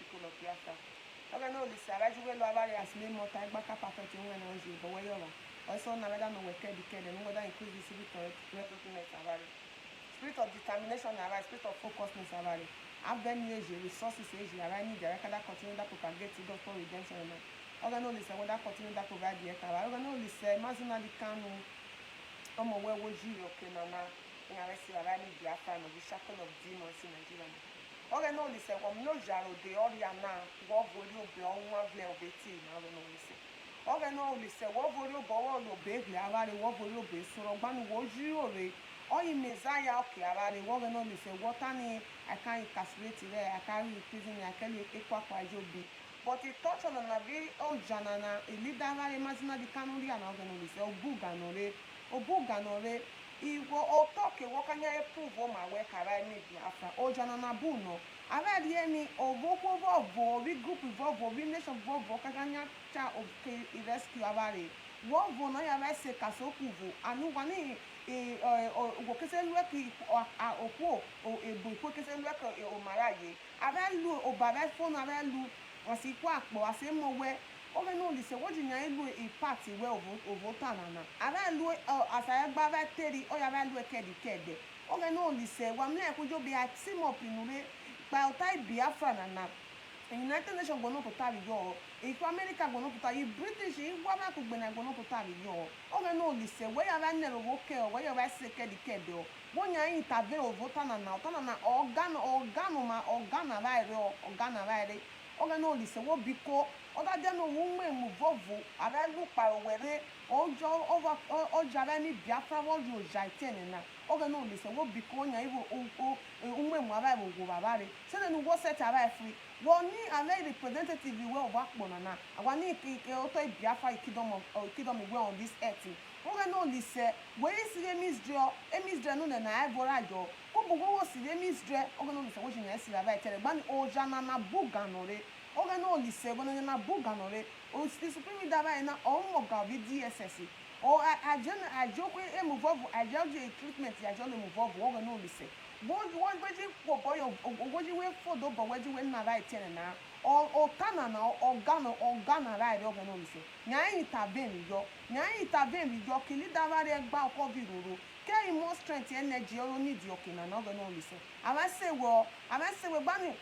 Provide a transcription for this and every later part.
people of Biafra. Okay, no, this I just will love as name more time back up after you when I was you, but where you are. Also, now whether no work the kid and whether increase the spirit of recognize about it. Spirit of determination about spirit of focusness about it. Avenues, resources, I need the record continue that propagate the gospel redemption. Okay, no, this I whether continue that provide the car. Okay, no, this Mazuna the Kanu. Where was you, okay, Nana? And I see a rally Biafra of the shackle of demons in Nigeria. Okay, no, listen, no jaro de Oriana, what volume beyond one level of 18, I don't know, listen. Okay, no, listen, what volume borrow no baby, I rather what volume be so ban was you already. Or in Messiah, okay, I rather what no, listen, what any I can't incarcerate there, I can't prison, I can't equal by your be. But it touched on a very old Janana, a leader, I imagine the canary and organization, or Buganore, or Buganore. Iwo otoke wakanya prove o ma we kara ni Biafra o jana na bu no ara die ni oboko vovo we group vovo we nation vovo kakanya cha of rescue abare wo vo no ya ba se kasoku vo anu wani o kese lueki oku o ebu ko kese lueki o maraye ara lu o baba phone ara lu wasi kwa akpo ase mo we oge no lise wo jinya elu e party we ovo tanana ara lu asaya gba ba teri o ya ba lu kedi kede oge no lise wa mle ko jo be a team up inure pa otai Biafra nana United Nations go no to tari yo e ko America go no to tari British e wa ma ko gbe na go no to tari yo oge no lise we ya ba nero wo ke o we ya ba se kedi kede o wo nya intervene ovo tanana organa ba re organa ba re oge no lise wo biko oda de no wo mu vovo ara lu pa were ojo over ojo ara ni Biafra wo jo jaiten na oge no lise wo biko nya iwo mu ara wo go baba re se no wo set ara free wo ni ara representative we of akpo na awa ni oto Biafra kingdom we on this earth oge no lise we si emisdre no na agora jo ko bugo wo si emisdre oge no lise wo jinya si ara tere gbani oja na buganore oge no lise go na buganore o si supreme leader ba na o mo ga bi DSS o ajoko move of ajoje treatment ajoje move of oge no lise one gbeji po boy ogoji we fodo bo weji we na right tere na o kana na organa right oge no lise nya intervene yo ki leader ba re gba oko bi roro ke more strength energy o need yo kina na oge no lise ama se we gbani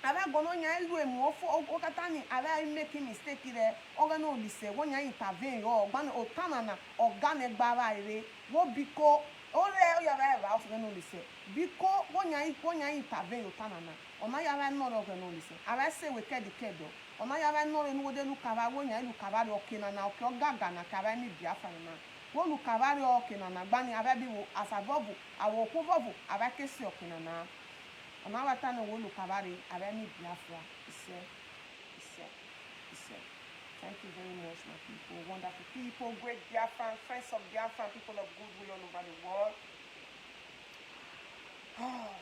ara gono nya elu emu o katani ara make mistake there oge no lise wo nya intervene yo gbani o tana na organe gbara ire wo biko ore o ya ba o no lise biko wo nya intervene yo tana na ona ya ba no oge no lise ara se we kedi kedo ona ya ba no re no de lu kara wo nya lu kara ro kina na o ke ogaga na kara ni Biafra na wo lu kara ro kina na gbani ara bi wo asavovu awo ko vovu ara kesi o kina na ona wata no wo lu kara re ara ni Biafra ise. Thank you very much, my people, wonderful people, great Biafran, friends of Biafran, people of goodwill all over the world.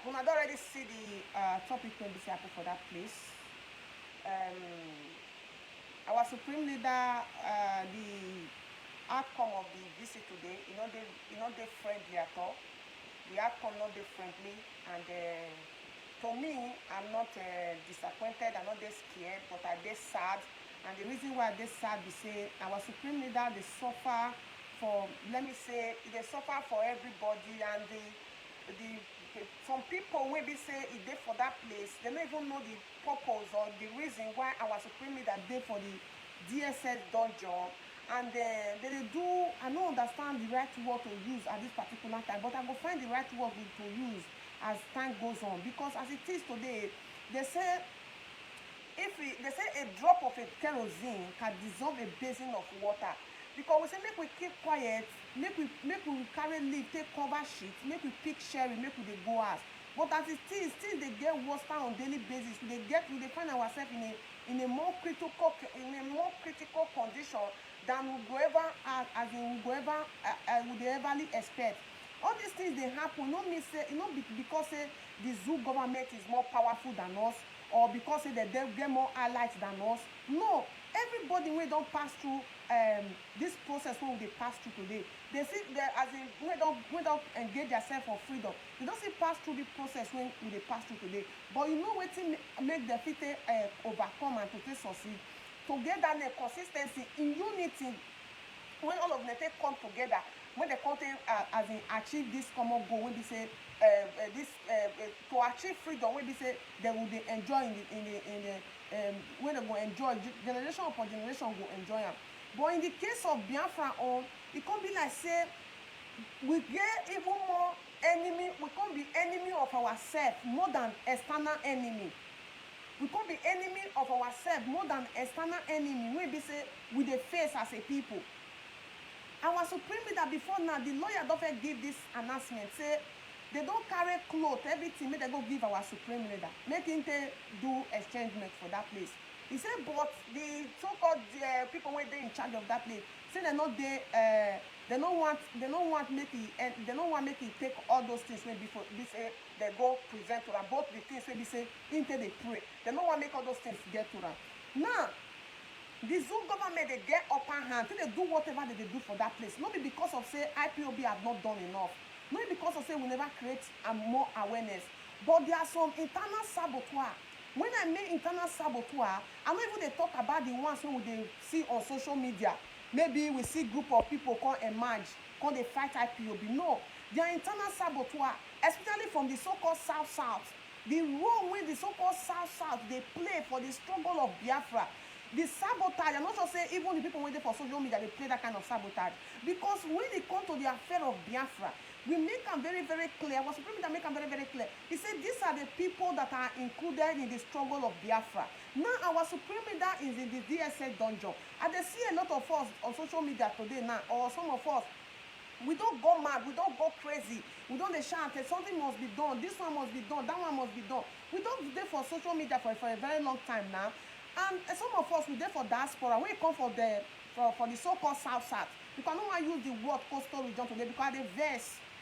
When I don't already see the topic when this happened for that place. Our supreme leader, the outcome of the visit today, they friendly at all. The outcome not they friendly, and to me, I'm not disappointed, I'm not scared, but I'm sad. And the reason why they sad is say our supreme leader they suffer for, let me say, they suffer for everybody, and some people will be say if they for that place, they don't even know the purpose or the reason why our supreme leader did for the DSS dungeon. And they do, I don't understand the right word to use at this particular time, but I will find the right word to use as time goes on, because as it is today, they say a drop of a kerosene can dissolve a basin of water, because we say make we keep quiet, make we carry leaf, take cover sheet, make we pick sherry, make we dey go house. But as it is, still they get worse on daily basis. We find ourselves in a more critical condition than we go ever would everly expect. All these things they happen, not mean say, because the zoo government is more powerful than us, or because they get more allies than us. No, everybody wey don pass through this process wey we dey pass through today, they see the as in wey don engage themselves for freedom, they don still pass through the process wey we dey pass through today. But you know wetin make dem fit take overcome and to take succeed? Togetherness, consis ten cy, in unity. When all of them take come together, when they come take as in achieve this common goal wey be say to achieve freedom wey be say they will dey enjoy in the when they go enjoy, generation upon generation go enjoy am. But in the case of Biafra own, e come be like say we get even more enemy, we come be enemy of ourselves more than external enemy. We come be enemy of ourselves more than external enemy wey be say we dey face as a people. Our supreme leader before now, the lawyer don first give this announcement say they don carry cloth, everything, make dem go give our supreme leader, make him take do exchangement for that place. He say but the so-called people wey dey in charge of that place say they no dey they no want make he take all those things wey be say they go present to am, both the things wey be say him take dey pray, they no want make all those things get to am. Now the Zoo government dey get upper hand, say they do whatever they do for that place. No be because of say IPOB have not done enough, no be because of say we never create more awareness, but there are some internal saboteur. When I mean internal saboteur, I no even dey talk about the ones wey we dey see on social media. Maybe we see group of people come emerge, come dey fight IPOB. No, they are internal saboteur, especially from the so-called South. The role wey the so-called South dey play for the struggle of Biafra. The sabotage, I'm not sure say even the people wey dey for social media they play that kind of sabotage, because when it come to the affair of Biafra, we make am very clear. Our supreme leader make am very clear. He said these are the people that are included in the struggle of Biafra. Now our supreme leader is in the DSS dungeon, and they see a lot of us on social media today now, or some of us, we don't go mad, we don't go crazy, we don't shout something must be done, this one must be done, that one must be done. We don't be there for social media for a very long time now. And some of us, we there for diaspora. When it come for the so-called South, because I don't want to use the word coastal region today because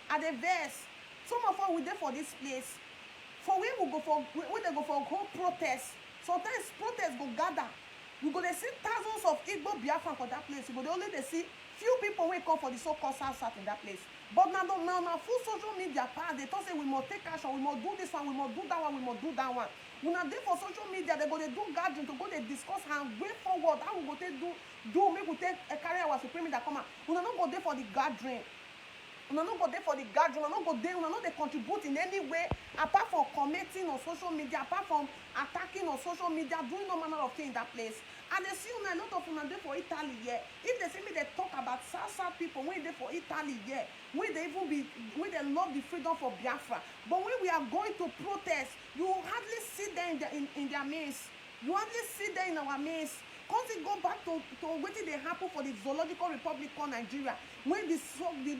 at the verse, some of us we there for this place. For where we go for, when they go for whole protest, sometimes protests go gather. We go they see thousands of Igbo Biafran for that place. We go only they see few people wey come for the so-called South in that place. But now full social media part, they talk say we must take action, we must do this one, we must do that one, we must do that one. When are there for social media, they go they do gathering to go they discuss and way forward how we go take do make we take carry our supreme leader come out. We not go there for the gathering. We not go there for the gathering. We not go there. We not they contribute in any way apart from commenting on social media, apart from attacking on social media, doing no manner of things in that place. And they see a lot of them there for Italy here. If they see me, they talk about South people when they for Italy here, when they love the freedom for Biafra. But when we are going to protest, you hardly see them in their midst. You hardly see them in our midst. Can't it go back to what did they happen for the Zoological Republic of Nigeria? When the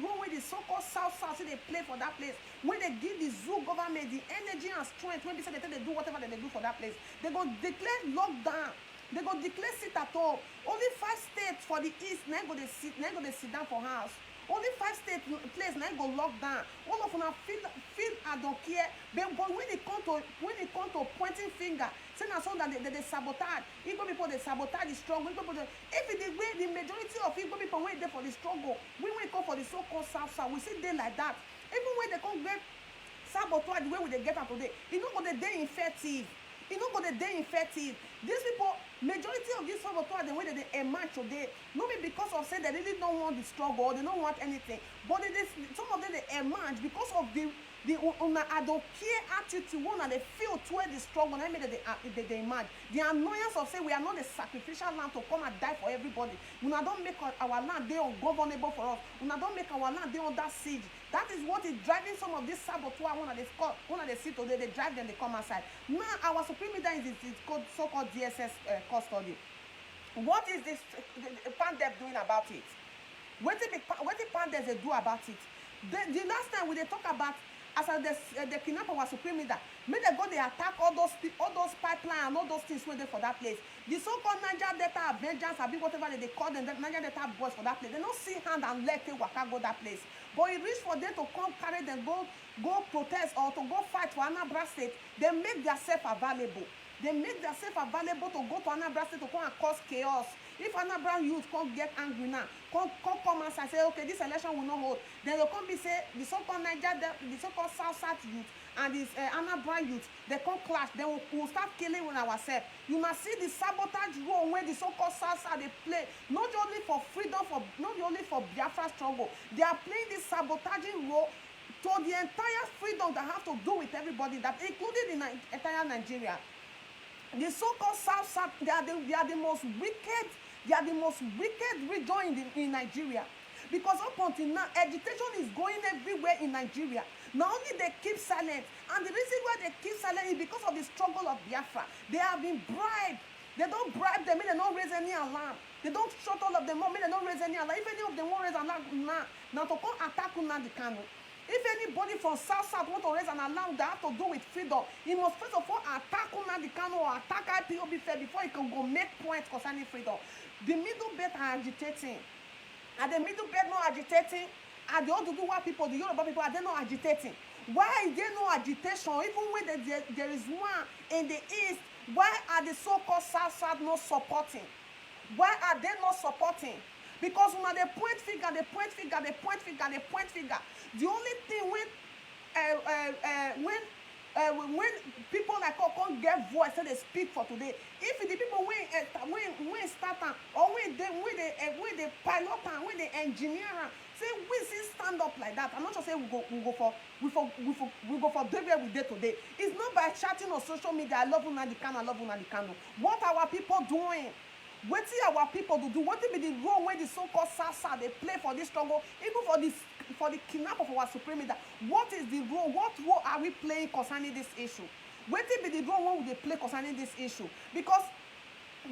role where the so-called South see they play for that place, when they give the zoo government the energy and strength, when they say they do whatever they do for that place, they go declare lockdown. They go declare sit at home. Only 5 states for the east, now go they sit down for house. Only 5 states place now go lock down. All of them feel I don't care. But when it come to pointing finger, saying so that they sabotage. Igbo people they sabotage the struggle. If it the way the majority of Igbo people wait there for the struggle, we come for the so-called South, we see they like that. Even when they come get sabotage the way they get out today, you know what they effective. You know what they effective. These people, majority of these saboteurs, the way that they emerge today, not because of say they really don't want the struggle, they don't want anything, but some of them they emerge because of the I don't care attitude, one and they feel toward the struggle, and I mean they emerge. The annoyance of say we are not a sacrificial land to come and die for everybody. We don't make our land they ungovernable for us. We don't make our land they under siege. That is what is driving some of these saboteurs. One of they see today, they drive them, they come outside. Now our supreme leader is so-called DSS custody. What is this Pandef doing about it? What the Pandef they do about it? The last time we they talk about as they kidnap our supreme leader, may they go they attack all those pipelines and all those things when they for that place. The so-called Niger Delta Avengers, whatever they call them, the Niger Delta boys for that place. They don't see hand and leg to waka go that place. But it reach for them to come carry them, go protest or to go fight for Anambra State. They make themselves available. They make themselves available to go to Anambra State to come and cause chaos. If Anambra youth come get angry now, come and say, okay, this election will not hold, then they'll come be say the so-called the so-called South youth and this Anambra youth, they come clash, then we'll start killing with ourselves. You must see the sabotage role when the so-called South they play, not only for freedom, not only for Biafra struggle, they are playing this sabotaging role to the entire freedom that have to do with everybody, that including the entire Nigeria. The so-called South, they are the most wicked. They are the most wicked region in Nigeria. Because up until now, agitation is going everywhere in Nigeria. Not only they keep silent, and the reason why they keep silent is because of the struggle of Biafra. They have been bribed. They don't bribe them, they don't raise any alarm. They don't shut all of them up, they don't raise any alarm. If any of them won't raise an alarm now to come attack Nnamdi Kanu. If anybody from South want to raise an alarm that have to do with freedom, he must first of all attack Nnamdi Kanu or attack IPOB before he can go make points concerning freedom. The middle belt are agitating. Are the middle belt not agitating? Are the Oduduwa people, the Yoruba people, are they not agitating? Why is there no agitation? Even when there is one in the east, why are the so-called South not supporting? Why are they not supporting? Because when they point finger. The only thing when people like us can't get voice and they speak for today, if the people when start or when they pilot and when they engineer, say we still stand up like that. I'm not just saying we go for where we did today. It's not by chatting on social media. I love Nnamdi Kanu. What are our people doing? What our people do? What be the role where the so-called Sasa they play for this struggle, even for the kidnap of our supreme leader? What is the role? What role are we playing concerning this issue? What be the role when they play concerning this issue? Because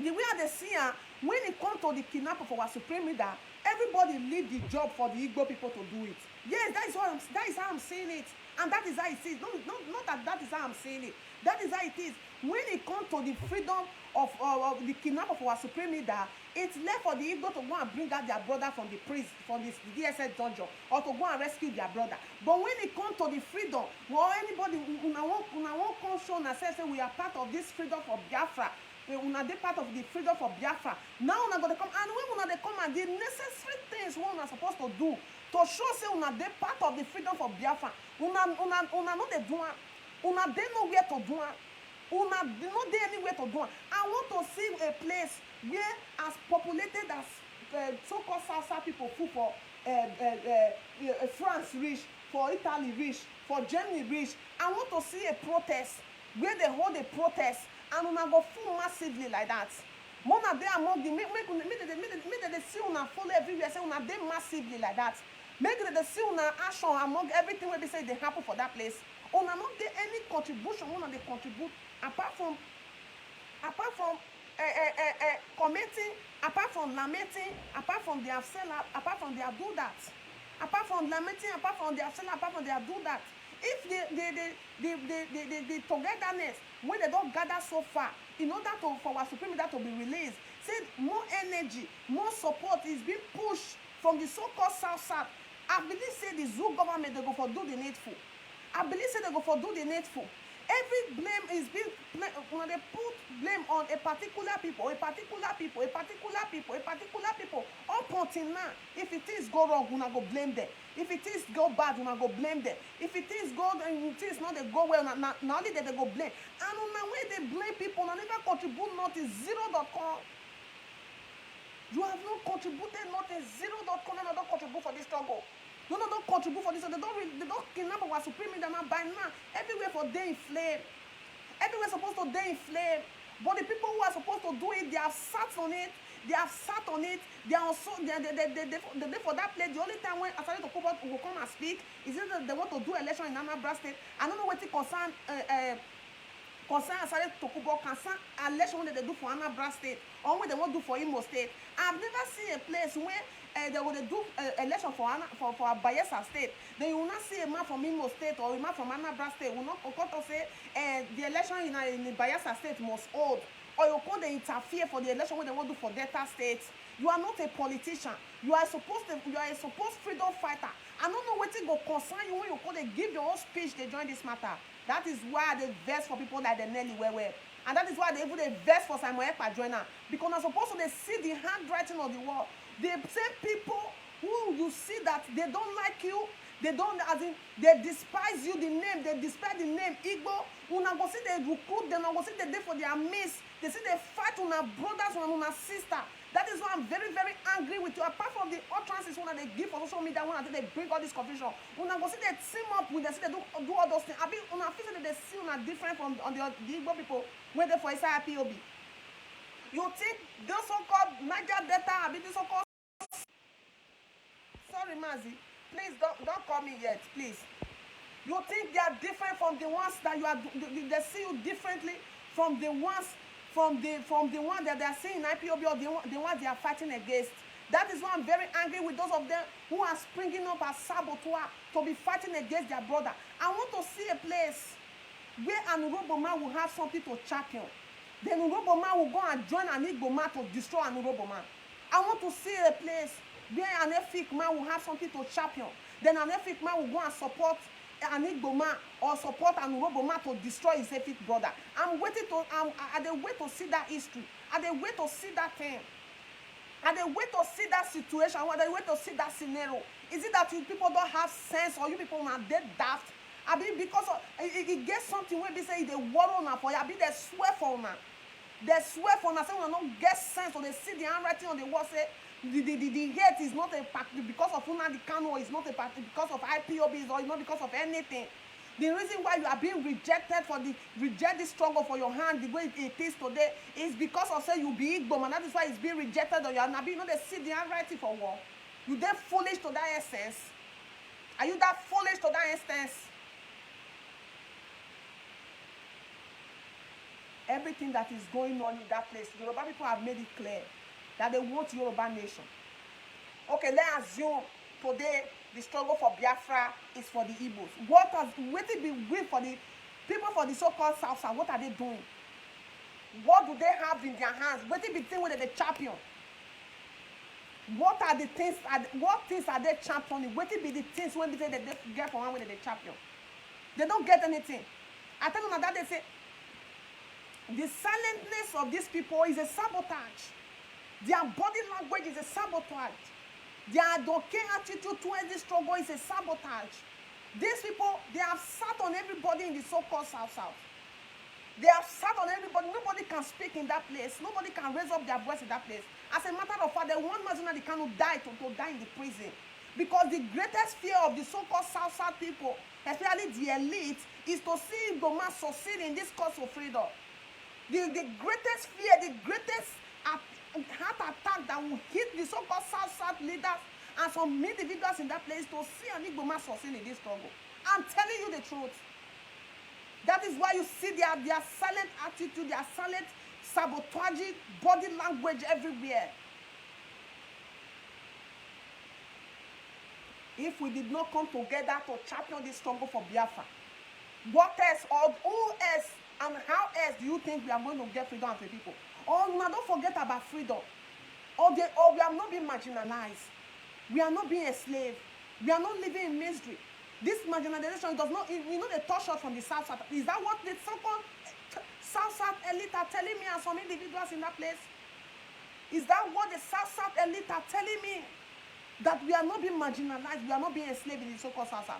the way they see when it comes to the kidnap of our supreme leader, everybody leave the job for the Igbo people to do it. Yes, that is how I'm saying it, and that is how it is. Not that is how I'm saying it. That is how it is. When it comes to the freedom of the kidnap of our supreme leader, it's left for the Igbo to go and bring out their brother from the prison, from the DSS dungeon, or to go and rescue their brother. But when it comes to the freedom, well, anybody una won't come show and say we are part of this freedom for Biafra. Una dey part of the freedom for Biafra. Now una go to come, and when una dey come and the necessary things what una supposed to do to show say una dey part of the freedom for Biafra, una no dey do am. Una dey nowhere to do am. Una no dey anywhere to do am. I want to see a place where as populated as so-called South people full for France reach, for Italy reach, for Germany reach. I want to see a protest where they hold a protest and una go full massively like that. Mona dey among the make they see una follow everywhere, say una dey massively like that. Make they see una action among everything wey be say dey happen for that place. Una no get any contribution, una dey contribute apart from commenting, apart from lamenting, apart from their seller, apart from their do that, apart from lamenting, apart from their seller, apart from their do that. If the togetherness when they don't gather so far in order for our supreme leader to be released, say more energy, more support is being pushed from the so-called South. I believe say the Zoo government they go for do the needful. I believe say they go for do the needful. Every blame is being when they put blame on a particular people. Up until now, if it is go wrong, una go blame them. If it is go bad, una go blame them. If it is go and it is not they go well, not only that they go blame. And una when they blame people, una never contribute nothing. 0.com. You have not contributed nothing. 0.com. No, don't contribute for this struggle. No, don't contribute for this. They don't kidnap our supreme leader now. By now, everywhere for they inflame. Everywhere supposed to they inflame. But the people who are supposed to do it, they have sat on it. They are also they for that place. The only time when Asari Tokubo will come and speak is that they want to do election in Anambra State. I don't know what it concern Asari Tokubo concern election when they do for Anambra State or when they want to do for Imo State. I've never seen a place where they will do election for Bayelsa State. Then you will not see a man from Imo State or a man from Anambra State will not come to say the election in the Bayelsa State must hold. Or you come to interfere for the election when they want to do for Delta State. You are not a politician. You are a supposed freedom fighter. I don't know what it go concern you when you come to give your own speech to join this matter. That is why they vex for people like the Nelly Wewe. And that is why they even they vex for Simon Ekpa joiner. Because they're supposed to they see the handwriting on the wall. The same people who you see that they don't like you, they don't, as in, they despise you, the name, they despise the name Igbo. Una go see they recruit them, una go see they dey for their mates. They see they fight una brothers, una sister. That is why I'm very, very angry with you. Apart from the utterances when they give for social media, when they bring all this confusion, una go see they team up with, they see they do all those things. I mean, una feel that they see una different from on the Igbo people when they for inside IPOB. You think those so-called Niger Delta, I mean, these so-called, sorry, Mazi. Please don't call me yet, please. You think they are different from the ones that you are? They see you differently from the ones from the one that they are seeing in IPOB or the ones they are fighting against. That is why I'm very angry with those of them who are springing up as saboteur to be fighting against their brother. I want to see a place where an Urhobo man will have something to champion. Then Urhobo man will go and join an Igbo man to destroy an Urhobo man. I want to see a place where an Efik man will have something to champion. Then an Efik man will go and support an Igbo man or support an Urhobo man to destroy his Efik brother. I'm waiting to, I dey wait to see that history. I dey wait to see that thing. I dey wait to see that situation. I dey wait to see that scenario. Is it that you people don't have sense or you people are dead daft? I mean, because of, it gets something where they say they war on for you. I mean, they swear for una. They swear for una. Say we don't get sense or they see the handwriting on the wall say, the hate is not a party because of Nnamdi Kanu, it's not a party because of IPOBs, or it's not because of anything. The reason why you are being rejected for reject this struggle for your hand the way it is today is because of say you be Igbo man. That is why it's being rejected on your hand. You know they see the handwriting for war. You that foolish to that essence? Are you that foolish to that instance? Everything that is going on in that place, Yoruba people have made it clear that they want Yoruba nation. Okay, let's assume today the struggle for Biafra is for the Igbos. What it be with for the people for the so-called South? What are they doing? What do they have in their hands? What it be thing with the champion? What are the things? What things are they championing? What it be the things when they say that they get from one with the champion? They don't get anything. I tell them that they say the silentness of these people is a sabotage. Their body language is a sabotage. Their okay attitude towards this struggle is a sabotage. These people, they have sat on everybody in the so-called South. They have sat on everybody. Nobody can speak in that place. Nobody can raise up their voice in that place. As a matter of fact, they want Nnamdi Kanu die to die in the prison. Because the greatest fear of the so-called South people, especially the elite, is to see Igbo succeed in this cause for freedom. The greatest fear, the greatest heart attack that will hit the so-called South leaders and some individuals in that place to see an Igbo man succeed in this struggle. I'm telling you the truth. That is why you see their silent attitude, their silent sabotaging body language everywhere. If we did not come together to champion this struggle for Biafra, what else or who else and how else do you think we are going to get freedom for people? Oh, now don't forget about freedom. Or we are not being marginalized. We are not being a slave. We are not living in misery. This marginalization does not, you know, the touch shot from the South. Is that what the so-called South elite are telling me and some individuals in that place? Is that what the South elite are telling me? That we are not being marginalized, we are not being enslaved in the so-called South.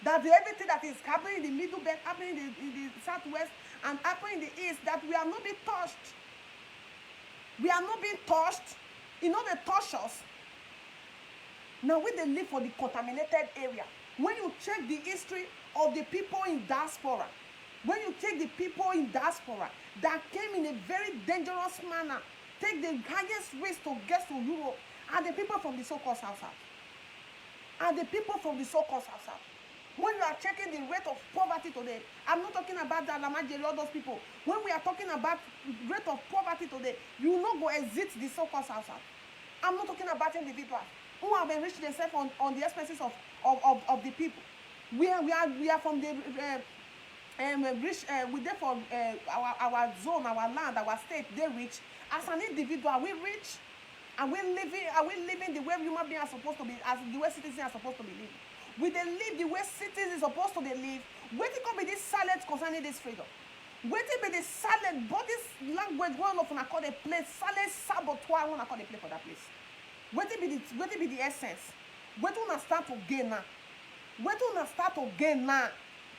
That everything that is happening in the Middle Belt, happening in the Southwest, and happening in the East, that we are not being touched. We are not being touched. You know, they touch us. Now, we they live for the contaminated area. When you check the history of the people in diaspora, when you take the people in diaspora that came in a very dangerous manner, take the highest risk to get to Europe, are the people from the so-called South. Are the people from the so-called South. When you are checking the rate of poverty today, I'm not talking about the Alamajeri, all those people. When we are talking about rate of poverty today, you will not go exit the so-called South. I'm not talking about individuals who have enriched themselves on the expenses of the people. We are from the rich. We therefore our zone, our land, our state. They rich. As an individual, are we rich? Are we living the way human beings are supposed to be, as the way citizens are supposed to be living? We they live the way citizens are supposed to live, Wetin come be this silence concerning this freedom? Wetin be the silent body language wey una call dey play, silent saboteur wey una call dey play for that place? Wetin be the essence? Wetin una start to gain now? Wetin una start to gain now?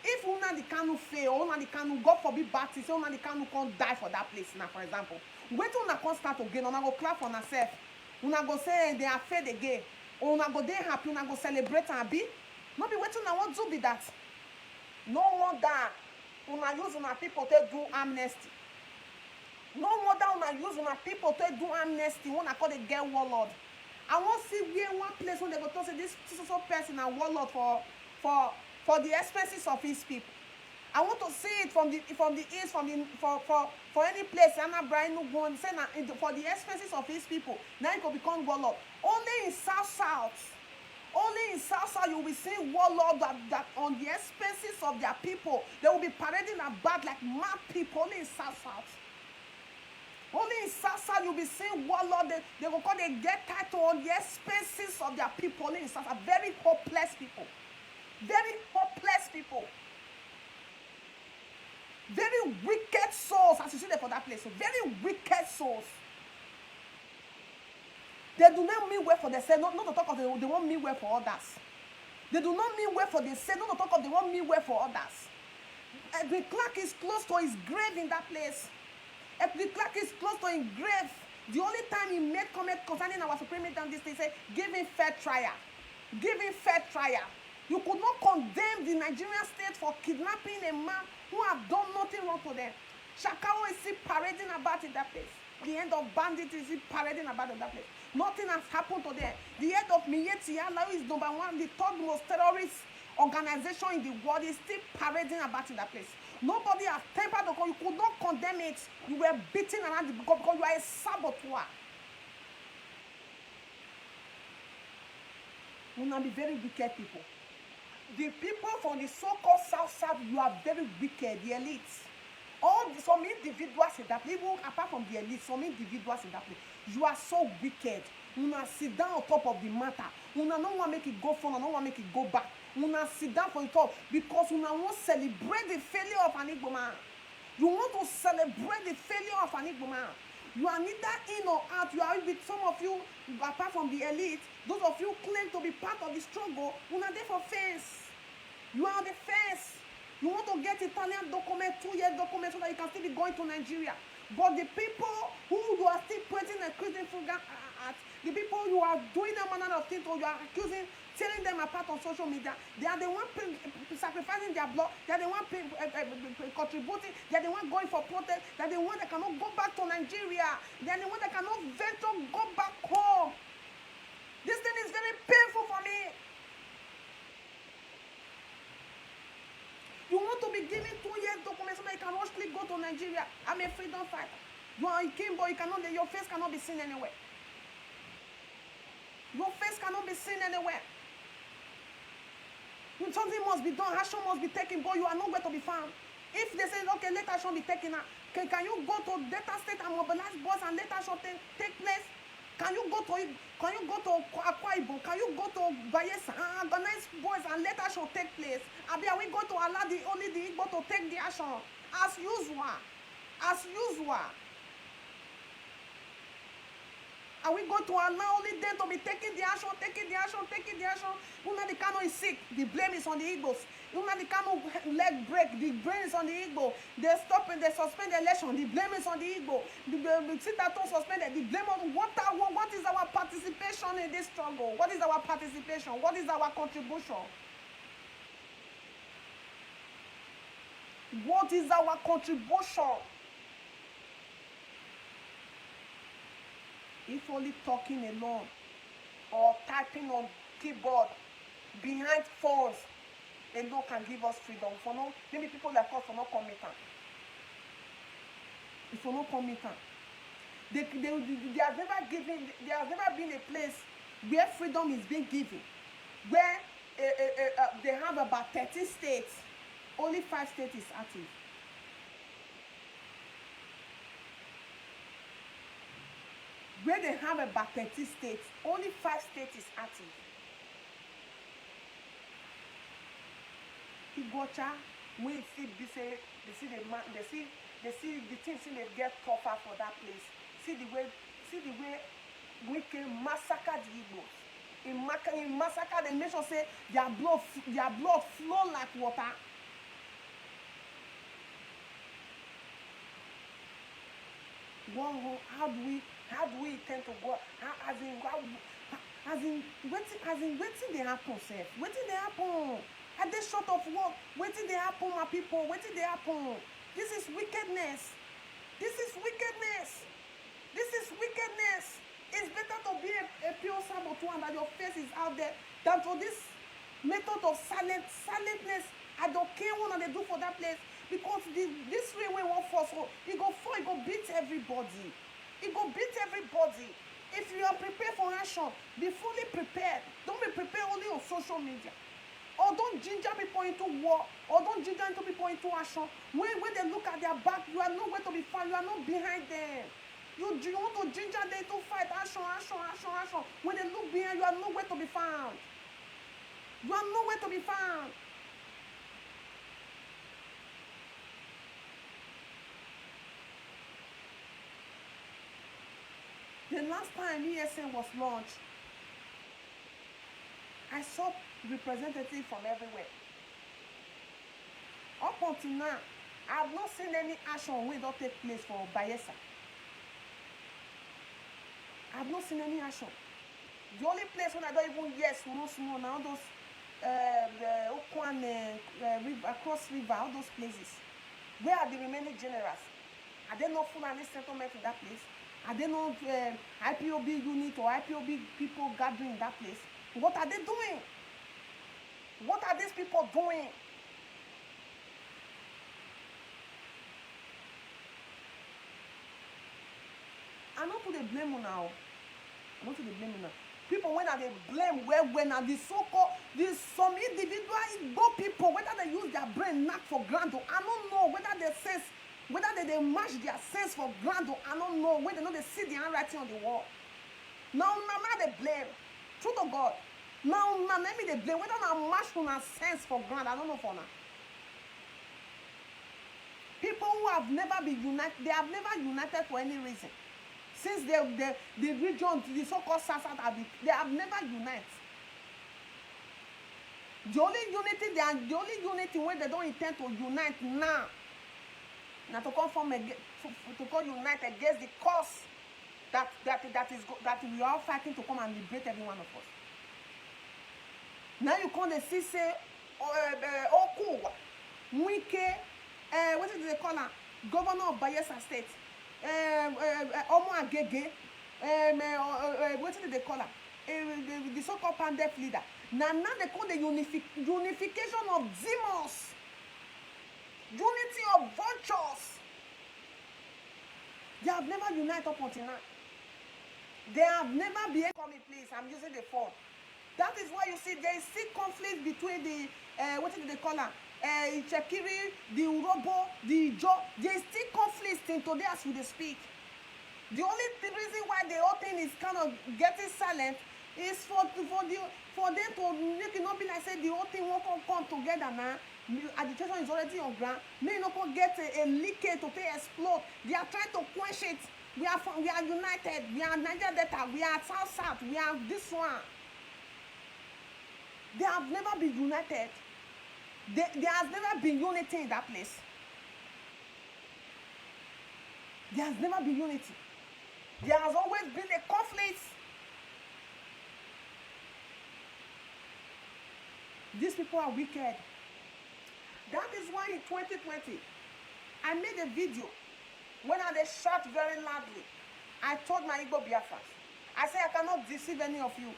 If Nnamdi Kanu fail, or Nnamdi Kanu, God forbid bad thing, say Nnamdi Kanu come die for that place now, for example, wetin una come start to gain? Una go clap for una sef, una go say they are failed again, or una go dey happy, una go celebrate am abi? No be wetin una wan do be that. No wonder una use una people take do amnesty. No wonder una use una people take do amnesty when I call the girl warlord. I wan see where one place when they go talk say this so person na warlord for the expenses of his people. I want to see it from the east, for any place Anambra Enugu, say na for the expenses of his people. Now it go become warlord. Only in south. Only in South you will see warlords that on the expenses of their people, they will be parading about like mad people. Only in South. Only in South you'll be seeing warlords. They will call they get title on the expenses of their people. Only in South, very hopeless people. Very hopeless people. Very wicked souls, as you see there for that place. So very wicked souls. They do not mean well for themselves, not to talk of they won't mean well for others. They do not mean well for themselves, not to talk of they won't mean well for others. The clerk is close to his grave in that place. The clerk is close to his grave. The only time he made comment concerning our supreme leader on this, they say, give him fair trial. Give him fair trial. You could not condemn the Nigerian state for kidnapping a man who have done nothing wrong to them. Shakawo is still parading about in that place. The end of bandits is still parading about in that place. Nothing has happened to them. The head of Miyetti Allah is number one, the third most terrorist organization in the world, is still parading about in that place. Nobody has tempered the call. You could not condemn it. You were beating around the because you are a saboteur. You will be very wicked people. The people from the so-called South, you are very wicked, the elites. Some individuals in that place, even apart from the elite, some individuals in that place, you are so wicked. Una sit down on top of the matter. Una no want make it go forward, no want make it go back. Una sit down for the top because una want celebrate the failure of an Igbo man. You want to celebrate the failure of an Igbo man. You are neither in or out. You are with some of you, apart from the elite, those of you claim to be part of the struggle. Una there for fence. You are on the fence. You want to get Italian document, 2-year document, so that you can still be going to Nigeria. But the people who you are still pointing and accusing at, the people you are doing a manner of things, or you are accusing, tearing them apart on social media, they are the one sacrificing their blood, they are the one contributing, they are the one going for protest, they are the one that cannot go back to Nigeria, they are the one that cannot venture go back home. This thing is very painful for me. You want to be given 2-year documents so that you can rushly go to Nigeria. I'm a freedom fighter. You are a king, but your face cannot be seen anywhere. Your face cannot be seen anywhere. Something must be done, action must be taken, but you are nowhere to be found. If they say, okay, let action be taken, can you go to Delta State and mobilize boys and let action take place? Can you go to Akwa Ibom? Can you go to Bayelsa and organize boys and let action take place? Are we going to allow only the Igbo to take the action? As usual. Are we going to allow only them to be taking the action? Nnamdi Kanu is sick. The blame is on the Igbos. Nnamdi Kanu leg break. The blame is on the Igbo. They suspend the election. The blame is on the Igbo. The sit-at-home suspended. The blame on what is our participation in this struggle? What is our participation? What is our contribution? What is our contribution? If only talking alone or typing on keyboard behind phones alone can give us freedom. For no, maybe people like us for not committing. If for not committing, there has never been a place where freedom is being given, where they have about 13 states, only 5 states is active. Where they have about 30 states, only 5 states is active. Igocha, we see be say they see the man they see the things they get tougher for that place. See the way we can massacre the Igbos. In massacre, they make sure say their blood flow like water. How do we intend to go? Waiting they happen, sef. Waiting they happen. Are they short of work? Waiting they happen, my people. Waiting they happen. This is wickedness. This is wickedness. This is wickedness. It's better to be a pure saboteur and that your face is out there than for this method of silentness. I don't care what they do for that place because this way we won't force. It go beat everybody. It go beat everybody. If you are prepared for action, be fully prepared. Don't be prepared only on social media. Or don't ginger people into war. Or don't ginger into people into action. When they look at their back, you are nowhere to be found. You are not behind them. You want to ginger them to fight. Action. When they look behind, you are nowhere to be found. You are nowhere to be found. The last time ESN was launched, I saw representatives from everywhere. Up until now, I have not seen any action wey don take place for Bayelsa. I have not seen any action. The only place when I don't even hear small now those Okwan across river, all those places. Where are the remaining generals? Are there no Fulani settlement in that place? Are there no IPOB unit or IPOB people gathering in that place? What are they doing? What are these people doing? I not put the blame on now. I not put the blame on now. People when they blame when are the so-called some individual Igbo people, whether they use their brain knock for granted, I don't know whether they match their sense for granted, I don't know, when they know they see the handwriting on the wall. Now they blame. Truth of God. Now let me they blame. Whether they match for their sense for granted, I don't know for now. People who have never been united, they have never united for any reason. Since the region, the so-called Sasa, they have never united. The only unity where they don't intend to unite now to come unite against the cause that we are fighting to come and liberate every one of us. Now you come and see say Okuwa, Wike, what is they call her? Governor of Bayelsa State. Omo Agege, what did they call her? The so-called pandemic leader. Now they call the unification of demons, unity of vultures. They have never united up until now. They have never been. Call me, please. I'm using the phone. That is why you see there is still conflict between the what did they call her? Chekiri, the Urobo, the Ijo. There is still conflict in today as we speak. The only reason why the whole thing is kind of getting silent is for them to make it not be like say the whole thing won't come together now. Agitation is already on ground. May not get a leakage to explode. They are trying to quench it. We are united. We are Niger Delta. We are South. We are this one. They have never been united. There has never been unity in that place. There has never been unity. There has always been a conflict. These people are wicked. That is why in 2020, I made a video when they shot very loudly. I told my Igbo Biafrans, I said I cannot deceive any of you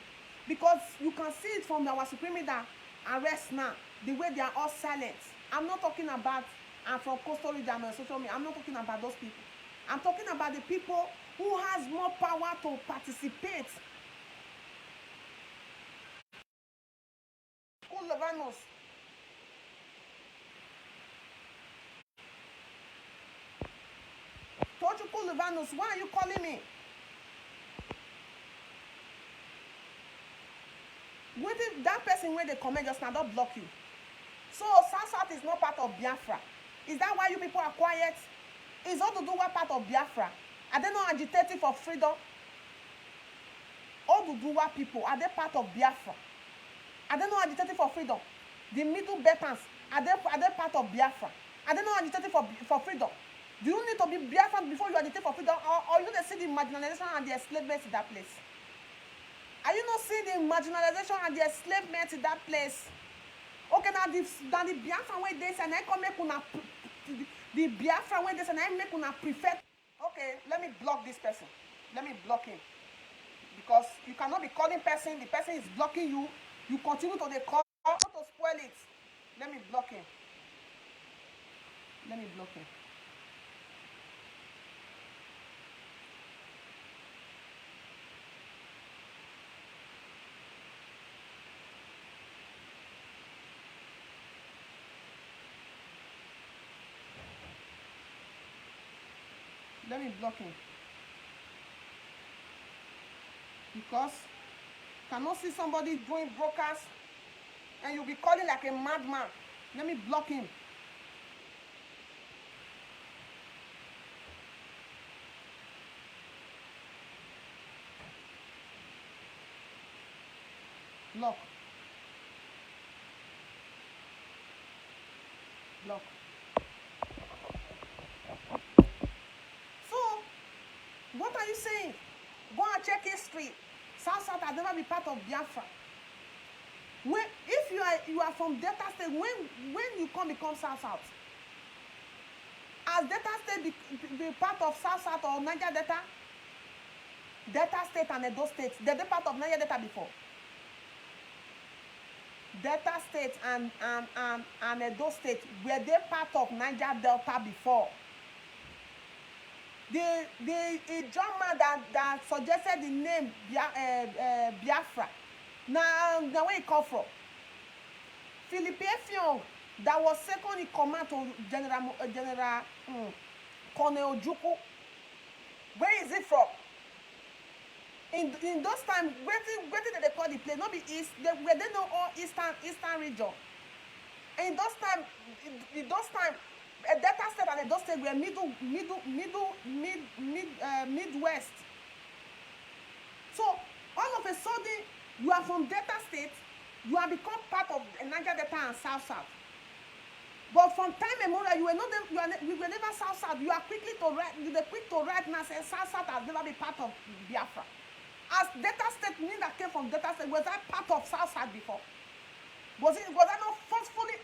because you can see it from our Supreme Leader arrest now, the way they are all silent. I'm not talking about from coastal region and social media. I'm not talking about those people. I'm talking about the people who has more power to participate. Levanos. Tochukwu Levanos, why are you calling me? That person where they comment just now don't block you. So South is not part of Biafra. Is that why you people are quiet? Is Oduduwa part of Biafra? Are they not agitating for freedom? Oduduwa people, are they part of Biafra? Are they not agitating for freedom? The Middle Beltans, are they part of Biafra? Are they not agitating for freedom? Do you need to be Biafran before you agitate for freedom? Or you don't see the marginalization and the enslavement in that place? Are you not seeing the marginalization and the enslavement in that place? Okay, now the Biafran way they say, and I come make una the Biafran way they say, and I make una prefer. Okay, let me block this person. Let me block him. Because you cannot be calling person, the person is blocking you. You continue to call to spoil it. Let me block him. Let me block him. Let me block him. Because cannot see somebody doing broadcast and you'll be calling like a madman. Let me block him. Block. Block. So, what are you saying? Go and check history. South has never been part of Biafra. If you are from Delta State, when you become South, as Delta State be part of South or Niger Delta State and Edo State, they're part of Niger Delta before. Delta State and Edo State, were they part of Niger Delta before? The German that suggested the name Biafra, now where it come from? Philippe Effiong, that was second in command to General Colonel Ojukwu. Where is it from? In those times, where did they call the place? Not be east. They know all eastern region. And in those times, Delta State and Edo State were Midwest. So all of a sudden, you are from Delta State, you have become part of Niger Delta and South. But from time immemorial, you were never South. You are quick to write now say South has never been part of Biafra. As Delta State, mean that came from Delta State, was that part of South before? Was that not forcefully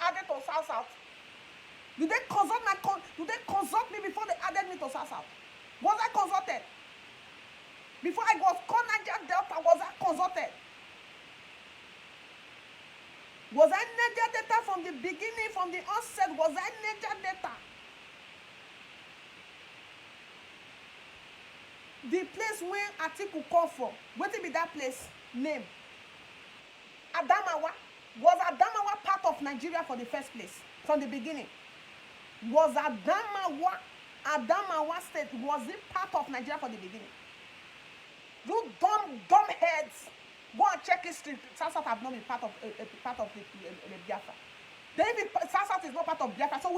added to South? Did they consult me before they added me to South? Was I consulted? Before I was called Niger Delta, was I consulted? Was I Niger Delta from the beginning, from the onset? Was I Niger Delta? The place where Atiku come from, what be that place name? Adamawa. Was Adamawa part of Nigeria for the first place, from the beginning? Was Adamawa State, was it part of Nigeria for the beginning? You dumb heads, go and check history. South have not been part of the Biafra. South is not part of Biafra, so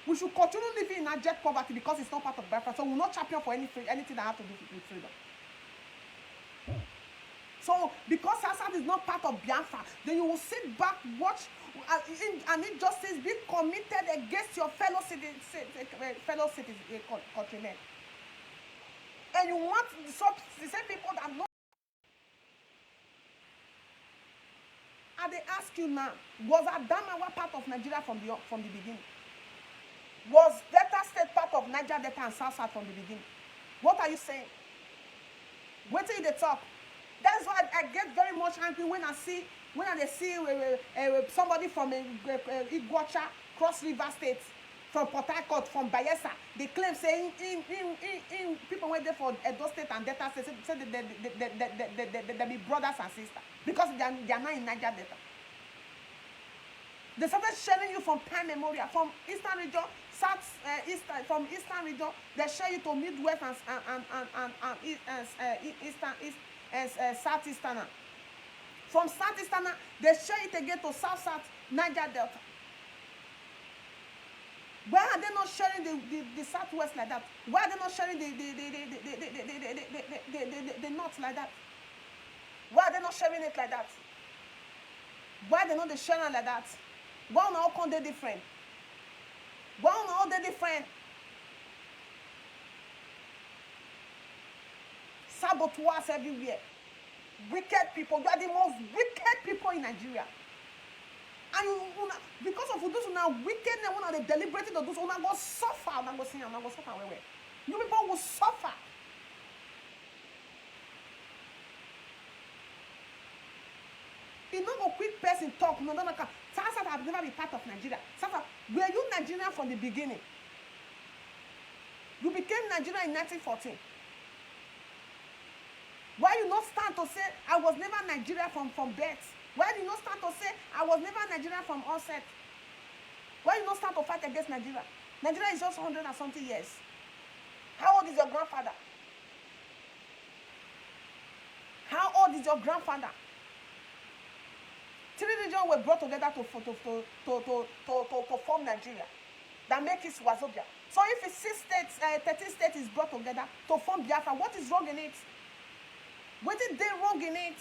we should continue living in abject poverty because it's not part of Biafra. So we will not champion for anything that has to do with freedom. So because South is not part of Biafra, then you will sit back, watch, and injustice be committed against your fellow countrymen. And you want the same people that know. And they ask you now, was Adamawa part of Nigeria from the beginning? Was Delta State part of Niger Delta and South from the beginning? What are you saying? Wait till they talk. That's why I get very much angry when I see somebody from Iguacha, Cross River State, from Port Harcourt, from Bayelsa. They claim saying in people went there for Edo State and Delta State say they be brothers and sisters because they are not in Niger Delta. They started sharing you from time memorial, from Eastern region, from Eastern region. They share you to Midwest and Southeastern. From Southeastern, they share it again to South, Niger Delta. Why are they not sharing the Southwest like that? Why are they not sharing the North like that? Why are they not sharing it like that? Why are they not sharing like that? Why on all come they different? Why on all they different? Saboteurs everywhere. Wicked people. You are the most wicked people in Nigeria. And because of those who are wicked, when they deliberated those who are going to suffer, and I'm going to see, I'm going to suffer. You people will suffer. It's not a quick person talk. No. South have never been part of Nigeria. Were you Nigerian from the beginning? You became Nigerian in 1914. Why you not stand to say I was never Nigerian from birth? Why do you not stand to say I was never Nigerian from onset? Why you not stand to fight against Nigeria? Nigeria is just 100 and something years. How old is your grandfather? How old is your grandfather? 3 regions were brought together to form Nigeria. That make it Wazobia. So if it's 13 states is brought together to form Biafra, what is wrong in it? What is there wrong in it?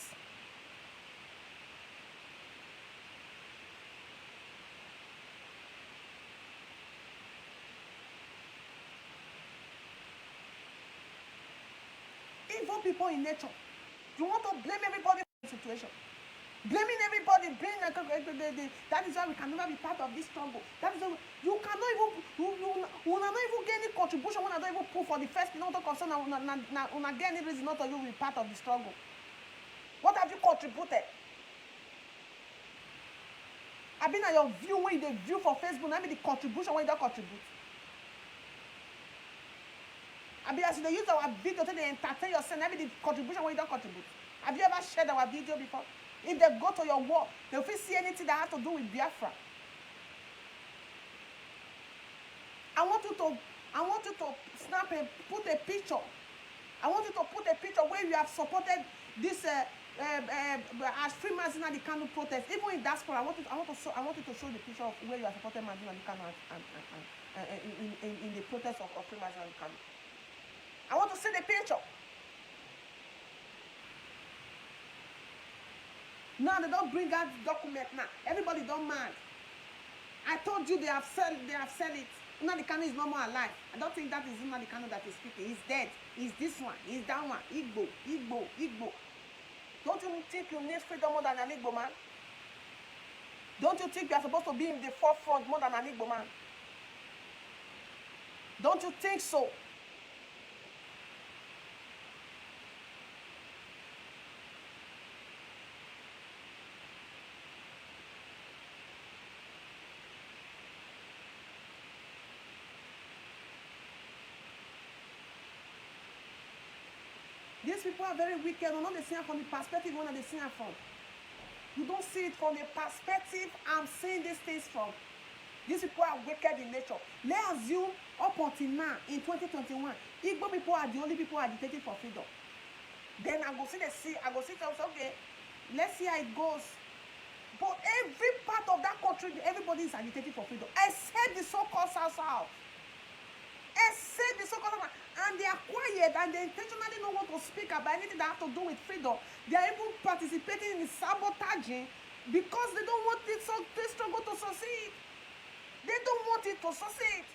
Evil people in nature. You want to blame everybody for the situation. Blaming everybody, that is why we can never be part of this struggle. That is why you cannot even, you will not even get any contribution when I don't even put for the first thing, not to concern, when I get any reason not to you be part of the struggle. What have you contributed? I've been at your view when they view for Facebook, I mean the contribution when you don't contribute. I mean as they use our video to entertain yourself, I mean the contribution when you don't contribute. Have you ever shared our video before? If they go to your wall, they will see anything that has to do with Biafra. I want you to put a picture. I want you to put a picture where you have supported this as Freemason and the Kanu protest. Even in diaspora, I want you to show the picture of where you have supported Mazin and the Kanu in the protest of Freemason and the Kanu. I want to see the picture. Now they don't bring out the document now. Everybody don't mad. I told you they have said it. Nnamdi Kanu is no more alive. I don't think that is Nnamdi Kanu that is speaking. He's dead. He's this one. He's that one. Igbo. Don't you think you need freedom more than an Igbo man? Don't you think you are supposed to be in the forefront more than an Igbo man? Don't you think so? These people are very wicked. They're not see it from the perspective when they see it from. You don't see it from the perspective I'm seeing these things from. These people are wicked in nature. Let's assume up until now, in 2021, Igbo people are the only people agitating for freedom. Then I go see okay, let's see how it goes. But every part of that country, everybody is agitating for freedom, except the so-called South. Except the so-called South. And they are quiet and they intentionally don't want to speak about anything that has to do with freedom. They are even participating in sabotaging because they don't want this struggle to succeed. They don't want it to succeed.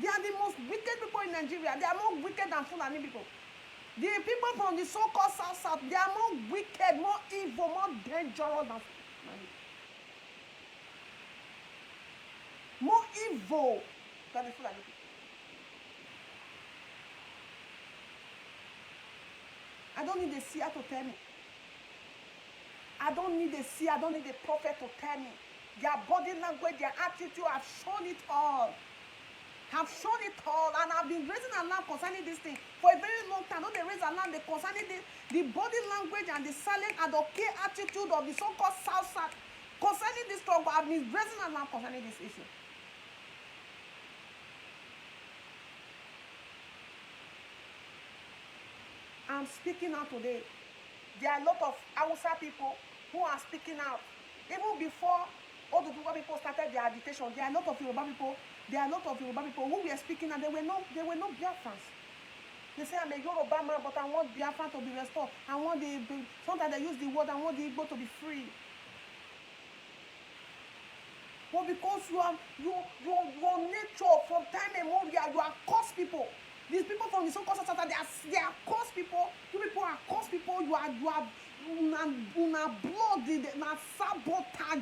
They are the most wicked people in Nigeria. They are more wicked than Fulani people. The people from the so-called South, they are more wicked, more evil, more dangerous than Fulani. More evil than the Fulani people. I don't need a seer to tell me. I don't need a seer, I don't need a prophet to tell me. Their body language, their attitude have shown it all. And I've been raising alarm concerning this thing for a very long time. Not they raise alarm concerning the body language and the silent and okay attitude of the so-called South. Concerning this struggle, I've been raising alarm concerning this issue. I'm speaking out today. There are a lot of Hausa people who are speaking out. Even before all the Yoruba people started their agitation, there are a lot of Yoruba people who were speaking, and they were not Biafrans. They say, I'm a Yoruba man, but I want Biafran to be restored. I want sometimes they use the word, I want the Igbo to be free. But because your nature from time immemorial, you are cursed people. These people from the so-called society, they are cursed people. You people are cursed people. You are una blood, na saboteur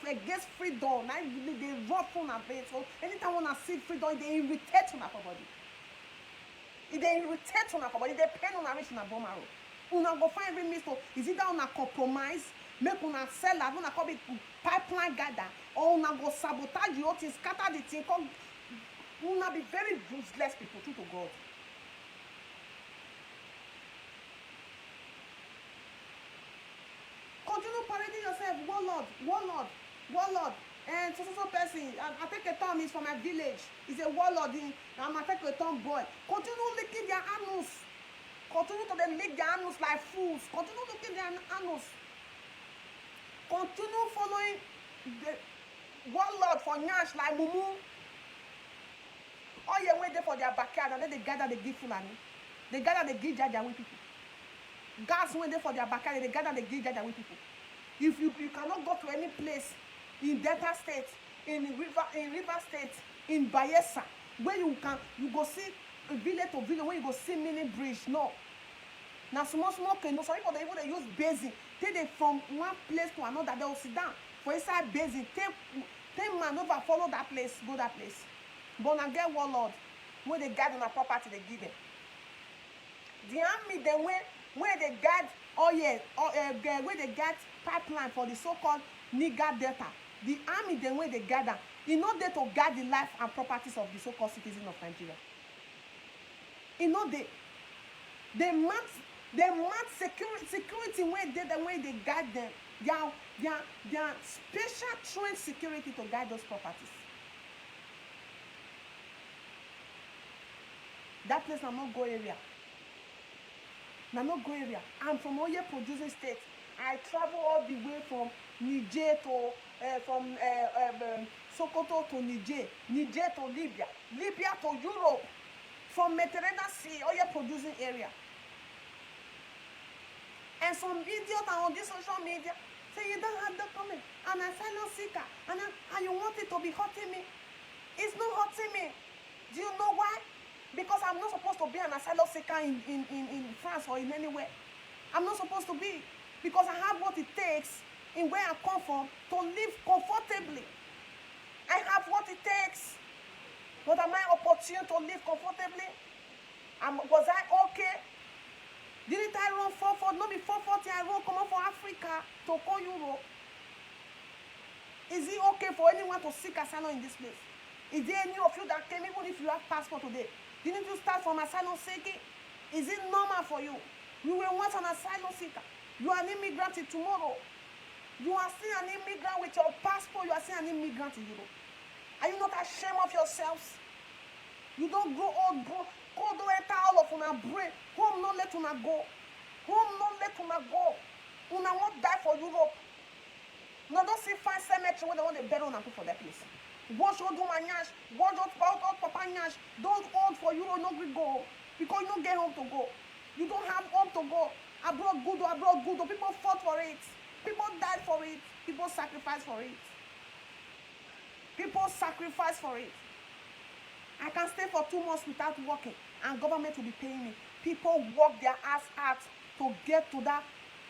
against freedom. Now they run from a bit. So anytime when I see freedom, they irritate on our body. They irritate on our body. They pain on our reach on our bone marrow. Una go find every mistake. Is it that una compromise? Make una sell that, una come be pipeline gather, or una go sabotage the whole thing, scatter the thing, come una be very useless people, true to God. Continue parading yourself, warlord, and so person. I take a term is from my village. He's a warlord. I'm a take a term boy. Continue licking their anus. Continue to them lick their anus like fools. Continue licking their anus. Continue following the warlord for Nyash like Mumu. All you wait there for their backyard, and then they gather, they give Fulani. They gather, they give Jaja with people. Guards went there for their backyard, they gather, they give Jaja with people. If you cannot go to any place in Delta State, in River State, in Bayelsa, where you go see village to village, where you go see mini bridge. No. Now small canoe. Some people they even use basin. Take them from one place to another. They will sit down for inside basin. Take maneuver, follow that place, go that place. But now get warlord, when they guard on a property, they give them. The army, they where they guard where they guard pipeline for the so-called Niger Delta. The army, then where they gather, in order to guard the life and properties of the so-called citizens of Nigeria. In order they mark security where they guard them. They are special trained security to guard those properties. That place na not go area. Na not go area. I'm from Oye producing state. I travel all the way from Niger to Sokoto to Niger to Libya to Europe, from Mediterranean Sea, Oye producing area. And some idiot on this social media say you don't have document, and asylum seeker, and you want it to be hurting me. It's not hurting me. Do you know why? Because I'm not supposed to be an asylum seeker in France or in anywhere. I'm not supposed to be. Because I have what it takes in where I come from to live comfortably. I have what it takes. But am I opportune to live comfortably? Was I okay? Didn't I run 440? Not be 440, I run come out for Africa to call Europe. Is it okay for anyone to seek asylum in this place? Is there any of you that came, even if you have passport today? Didn't you start from asylum seeking? Is it normal for you? You were once an asylum seeker. You are an immigrant till tomorrow. You are still an immigrant with your passport. You are still an immigrant in Europe. Are you not ashamed of yourselves? You don't grow old, bro. Go do enter all of una brain. Home not let una go. Home not let una go. Una won't die for Europe. No, don't see fine cemetery where they want to bury una for that place. Watch all do my nyash. Watch all papa nyash. Don't hold for Europe, no good go. Because you don't get home to go. You don't have home to go. Abroad good. People fought for it. People died for it. People sacrificed for it. People sacrifice for it. I can stay for 2 months without working, and government will be paying me. People work their ass out to get to that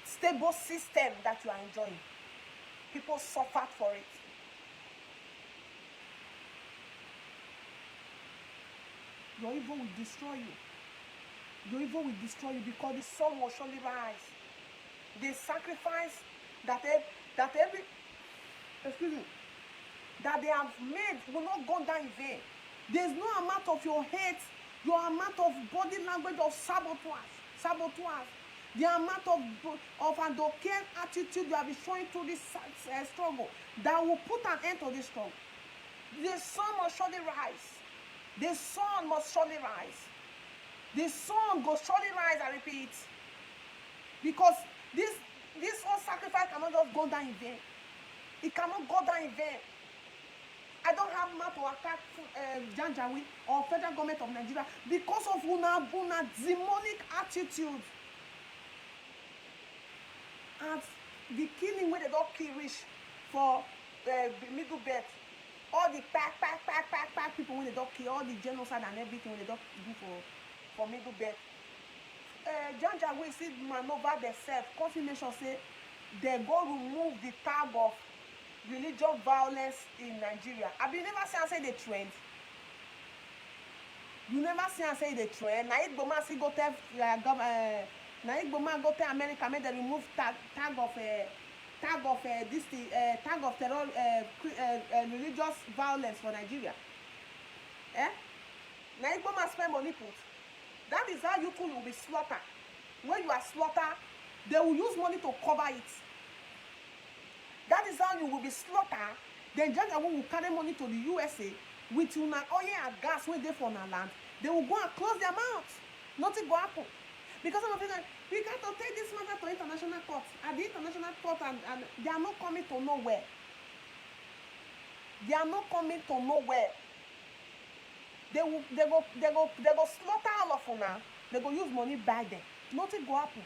stable system that you are enjoying. People suffered for it. Your evil will destroy you. Your evil will destroy you because the sun will surely rise. The sacrifice that they have made will not go down in vain. There's no amount of your hate, your amount of body language of saboteurs, the amount of undocared attitude you have been showing through this struggle that will put an end to this struggle. The sun must surely rise. The sun must surely rise. The sun will surely rise, I repeat. Because this whole sacrifice cannot just go down in vain. It cannot go down in vain. I don't have mouth to attack Janjaweed or federal government of Nigeria because of una demonic attitude. And the killing wey they don kill reach for middle belt, all the pack people wey they don kill, all the genocide and everything wey they don do for middle belt. Janjaweed still maneuver themselves, confirmation say they go remove the tag of religious violence in Nigeria. Have you never seen am say dey trend? You never see am say dey trend? Na Igboma still go tell na Igboma go tell America make dem remove tag of this thing, tag of terror, religious violence for Nigeria. Na Igboma spend money put. That is how you too will be slaughtered. When you are slaughtered, they will use money to cover it. That is how you will be slaughtered. Then Janjaweed will carry money to the USA with una oil and gas wey dey for una land. They will go and close their mouth. Nothing go happen. Because some of them, we got to take this matter to international court. At the international court, and they are not coming to nowhere. They are not coming to nowhere. They go slaughter all of una. They go use money buy them. Nothing go happen.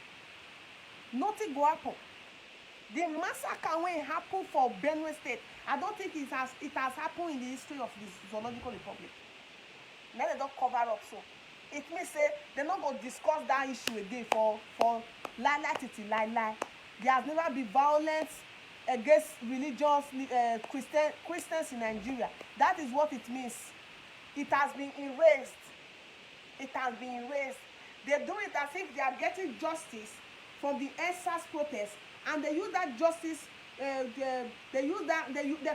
Nothing go happen. The massacre when it happened for Benue State, I don't think it has happened in the history of the Zoological Republic. Now they don't cover up so. It means say they're not going to discuss that issue again for lie. There has never been violence against religious Christians in Nigeria. That is what it means. It has been erased. It has been erased. They do it as if they are getting justice from the EndSARS protest, and they use that justice. They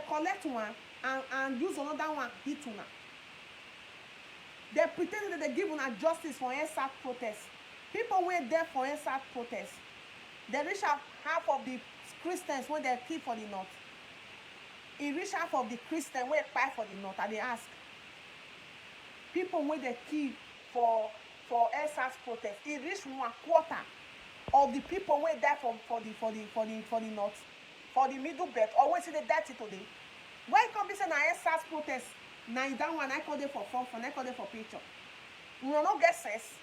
collect one and use another one hit una. They pretend that they give una justice for EndSARS protest. People were there for EndSARS protest. They reach half of the Christians when they kill for the north. It reach half of the Christians when they fight for the north, and they ask people when they kill for EndSARS protest. It reach 1/4 of the people wey die for the north, for the middle belt, or wey see they die till today. Why come be say na EndSARS protest? Na that one I call them for fun, I call them for picture. Una no get sense.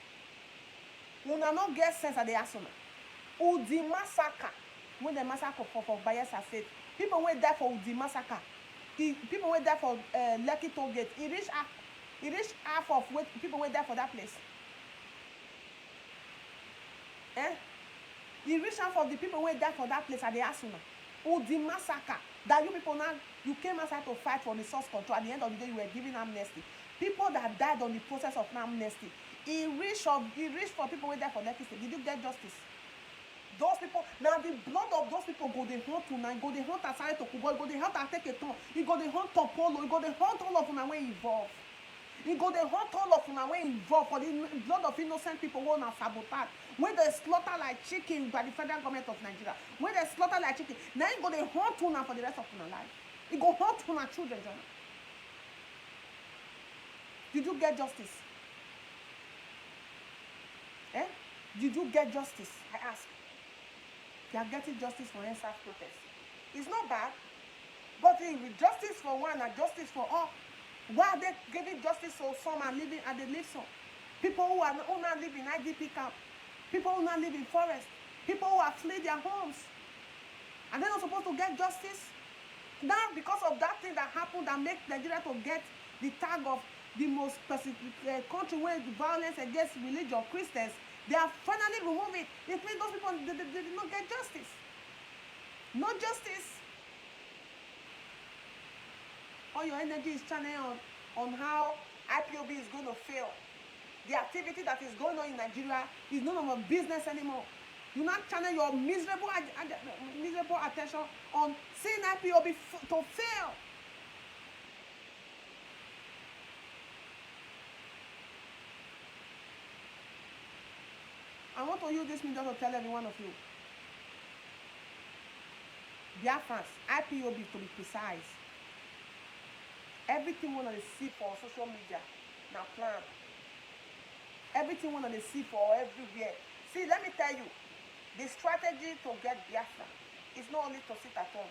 Una no get sense at the asuna. Udi massacre, when the massacre for Bayelsa State, people wey die for Udi massacre, people wey die for Lekki toll gate, it reach half of people wey die for that place. The reach half of the people wey die for that place at the asuna. Udi massacre. That you people now, you came outside to fight for resource control. At the end of the day, you were giving amnesty. People that died on the process of amnesty. It reached for people who died for Lekki State. Did you get justice? Those people, now the blood of those people go they hunt tonight, go they hunt Asare Tokubo, go they hunt Ateketon, you go they hunt Topolo, you go they hunt all of them way involved. You go they hunt all of them way involved for the blood of innocent people who are sabotage. When they slaughter like chicken by the federal government of Nigeria, when they slaughter like chicken, now you go they hunt una for the rest of your life. You go hunt una children, John. Did you get justice? Did you get justice? I ask. They are getting justice for EndSARS protest. It's not bad, but with justice for one and justice for all, why are they giving justice for some and living and they live some? People who not live in IDP camp, people who not live in forest, people who have fled their homes, and they're not supposed to get justice. Now, because of that thing that happened that makes Nigeria to get the tag of the most country where the violence against religion, Christians, they have finally removed it. It means those people they did not get justice. No justice. All your energy is channeled on how IPOB is going to fail. The activity that is going on in Nigeria is no longer business anymore. Do not channel your miserable attention on seeing IPOB to fail. I want to use this media to tell every one of you. Biafrans, IPOB to be precise. Everything one of the see for social media, now plan. Everything one of the see for everywhere. See, let me tell you, The strategy to get Biafra is not only to sit at home.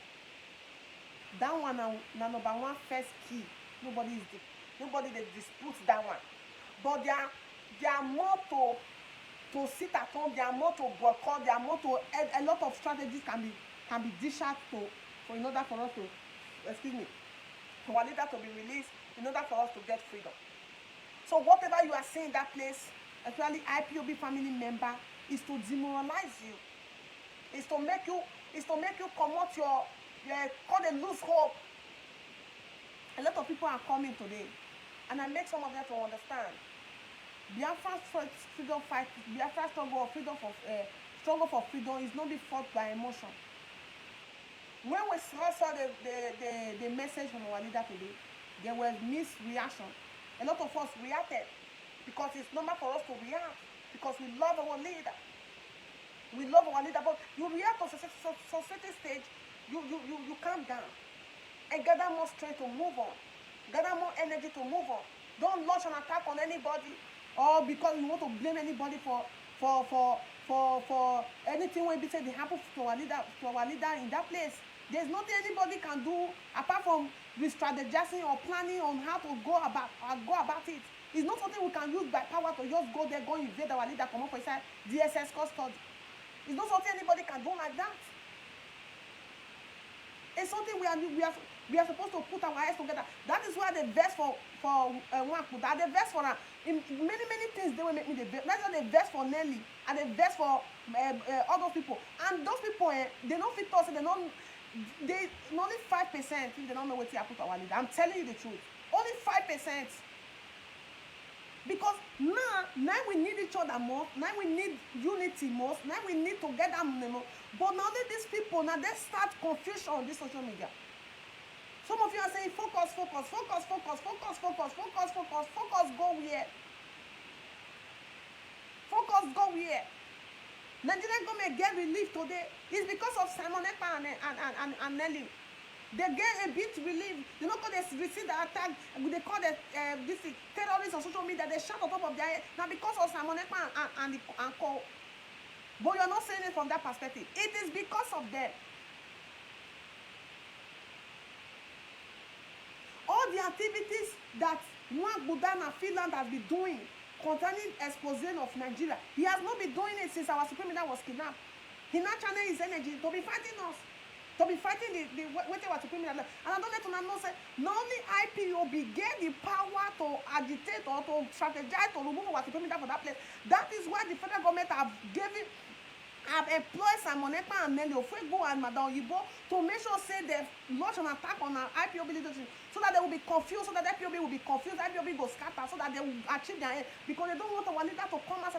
That one na number one first key. Nobody they dispute that one. But they are more to sit at home. They are more to boycott. They are more to a lot of strategies can be dished out for in order for us to for our leader to be released, in order for us to get freedom. So whatever you are saying in that place, especially IPOB family member, is to demoralize you. Is to make you come out your call a lose hope. A lot of people are coming today, and I make some of them to understand. Biafra's freedom fight, Biafra's struggle for freedom is not be fought by emotion. When we saw the message from our leader today, there was misreaction. A lot of us reacted because it's normal for us to react because we love our leader. We love our leader, but you react to certain stage, you calm down and gather more strength to move on, gather more energy to move on. Don't launch an attack on anybody, or because you want to blame anybody for anything when they say they happen to our leader in that place. There's nothing anybody can do apart from re-strategizing or planning on how to go about it. It's not something we can use by power to just go there, go invade our leader, come up inside DSS custody. It's not something anybody can do like that. It's something we are supposed to put our eyes together. That is why the verse for Nwankwo, the verse for in many things they will make me the verse. That's why the verse for Nelly and the verse for all those people. And those people, they don't fit us. They only 5% if they don't know what they put our leader. I'm telling you the truth. Only 5%. Because now we need each other more. Now we need unity more. Now we need to get them more. But now that these people, now they start confusion on this social media. Some of you are saying focus, go where? Focus, go where? Nigerian government get relief today. It's because of Simon Ekpa and Nelly. They get a bit relief. You know, because they receive the attack, they call the terrorists on social media, they shout on top of their head. Now because of Simon Ekpa and Co. But you're not saying it from that perspective. It is because of them. All the activities that Nwankwo and Finland has been doing concerning exposing of Nigeria, he has not been doing it since our supreme leader was kidnapped. He now channeled his energy to be fighting us, to be fighting the whatever supreme leader. And I don't let you know, say, not only IPOB get the power to agitate or to strategize to remove our supreme leader from that place. That is why the federal government have employed Simon Ekpa and Nelly Ofuegbo and Madam Oyibo to make sure say they launch an attack on our IPOB leadership so that they will be confused, so that IPOB will be confused, IPOB will scatter, so that they will achieve their aim, because they don't want our leader to come and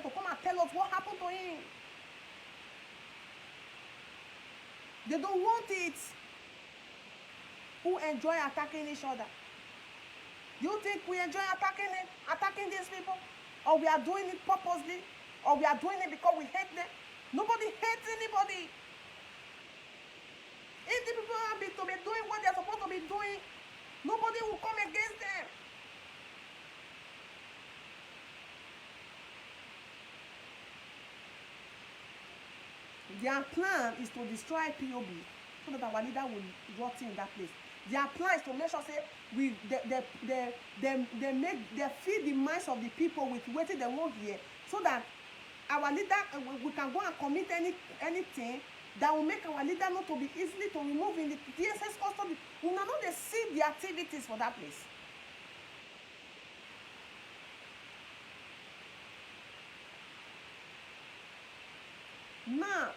tell us what happened to him. They don't want it. Who enjoy attacking each other? You think we enjoy attacking these people? Or we are doing it purposely? Or we are doing it because we hate them? Nobody hates anybody. If the people are to be doing what they are supposed to be doing, nobody will come against them. Their plan is to destroy POB so that our leader will rot in that place. Their plan is to make sure say they feed the minds of the people with what they want here, so that our leader, we can go and commit anything that will make our leader not to be easily to remove in the DSS custody. We now know they see the activities for that place. Now,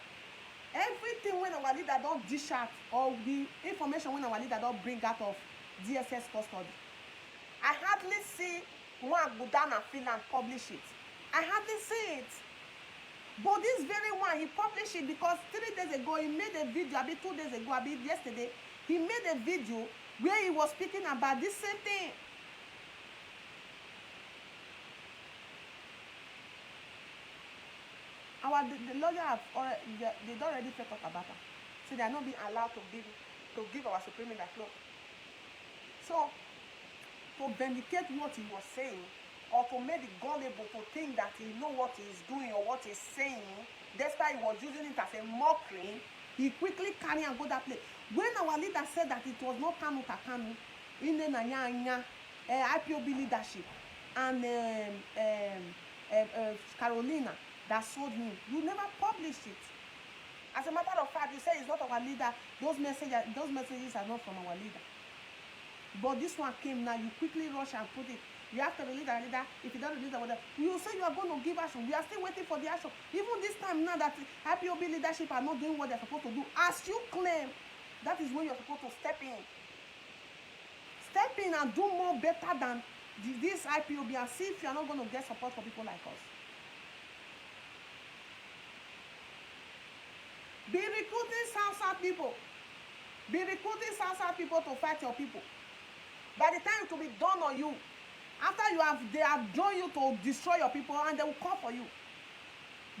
everything when our leader don't dish out, or the information when our leader don't bring out of DSS custody, I hardly see Nwankwo and Finland publish it. I hardly see it. But this very one, he published it because 3 days ago, he made a video, 2 days ago, yesterday, he made a video where he was speaking about this same thing. The lawyer have they already talk about it. So they are not being allowed to give our supreme leader cloak. So to vindicate what he was saying, or to make the gullible to think that he know what he is doing or what he's saying, Despite he was using it as a mockery, he quickly carry and go that place. When our leader said that it was not Kanu Takanu, in the IPOB leadership, and Carolina that sold him, you never published it. As a matter of fact, you say it's not our leader. Those messages are not from our leader. But this one came now. You quickly rush and put it. You have to release the leader. If you don't release the leader, you say you are going to give action. We are still waiting for the action. Even this time now that IPOB leadership are not doing what they're supposed to do, as you claim, that is when you're supposed to step in. Step in and do more better than this IPOB and see if you are not going to get support for people like us. Be recruiting South people. Be recruiting South people to fight your people. By the time it will be done on you, after they have drawn you to destroy your people, and they will come for you.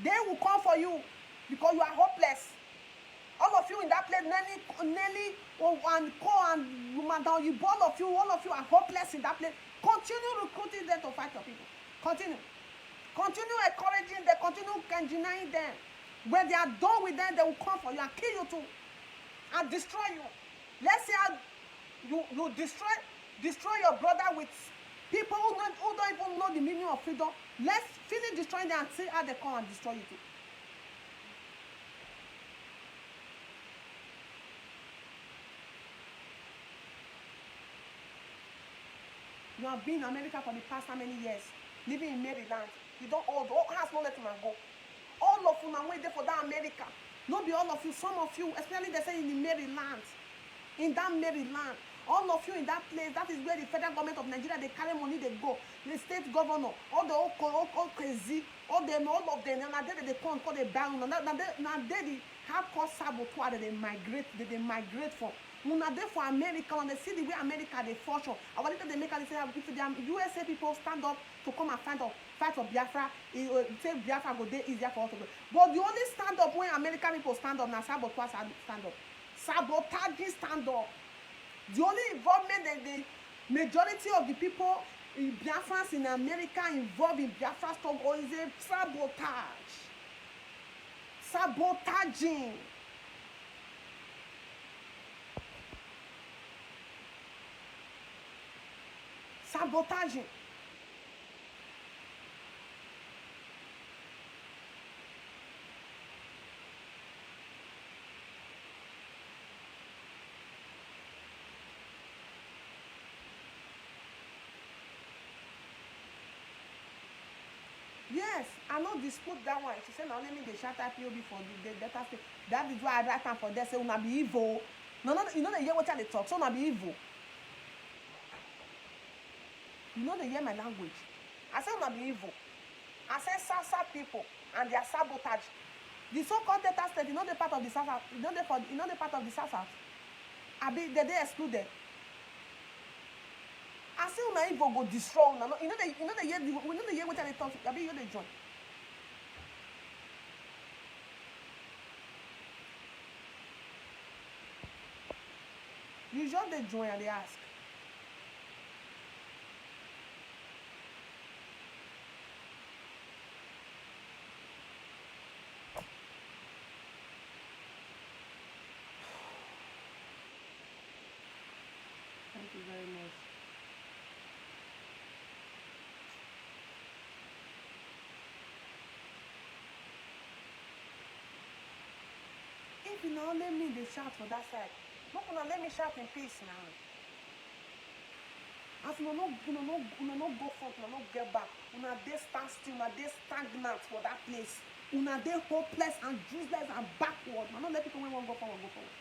They will come for you because you are hopeless. All of you in that place, Nelly and Co and Madam, all of you are hopeless in that place. Continue recruiting them to fight your people. Continue. Continue encouraging them. Continue engineering them. When they are done with them, they will come for you and kill you too. And destroy you. Let's see how you destroy your brother with people who don't even know the meaning of freedom. Let's finish destroying them and see how they come and destroy you too. You have been in America for the past how many years? Living in Maryland. You don't hold. Has no let him go. All of you are waiting for that America. Not be all of you. Some of you, especially they say in the Maryland. In that Maryland. All of you in that place, that is where the federal government of Nigeria, they carry money, they go. The state governor, all the all crazy, all of them, and now they come, call the bang. Now they hardcore saboteur that they migrate from. Now they for America, and they see the way America they fortune. I want to make say if the USA people stand up to come and fight for Biafra, say Biafra go there easier for us to go. But you only stand up when American people stand up. Now saboteur stand up. Sabotaging stand up. The only involvement that the majority of the people in Biafrans in America involved in Biafra struggle is a sabotage. Sabotaging. Sabotaging. Yes, I no dispute that one. She said, "Now let me dey shout IPOB for the data state." That is why I write am for there. Say una be evil. No, you know they hear what I talk. So una be evil. You know they hear my language. I say una be evil. I say South people and their sabotage. The so-called data state, you know the part of the South. You know the part of the South. Abi they excluded. I say una evil go destroy una. You know they hear what I talk. Abi you know they join. You just they join and they ask. Thank you very much. If you now let me dey shout for that side, no gonna let me shout in peace now. As una no go front, una no get back, una dey stand still, una dey stagnant for that place. Una dey hopeless and useless and backward. Una no let people wey wan go forward go forward.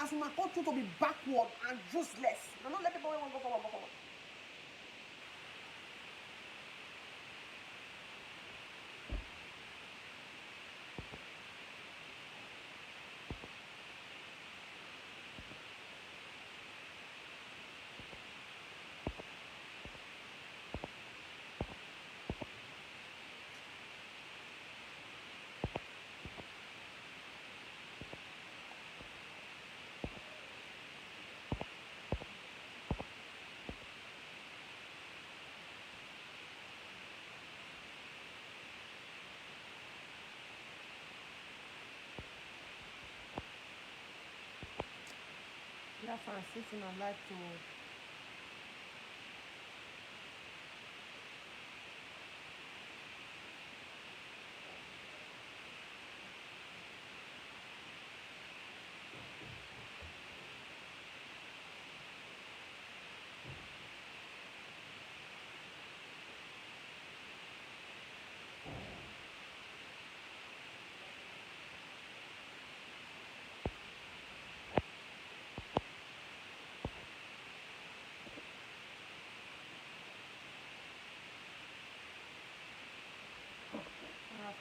As una continue to be backward and useless, una no let people wey wan go forward go forward. Biafra sitting and like to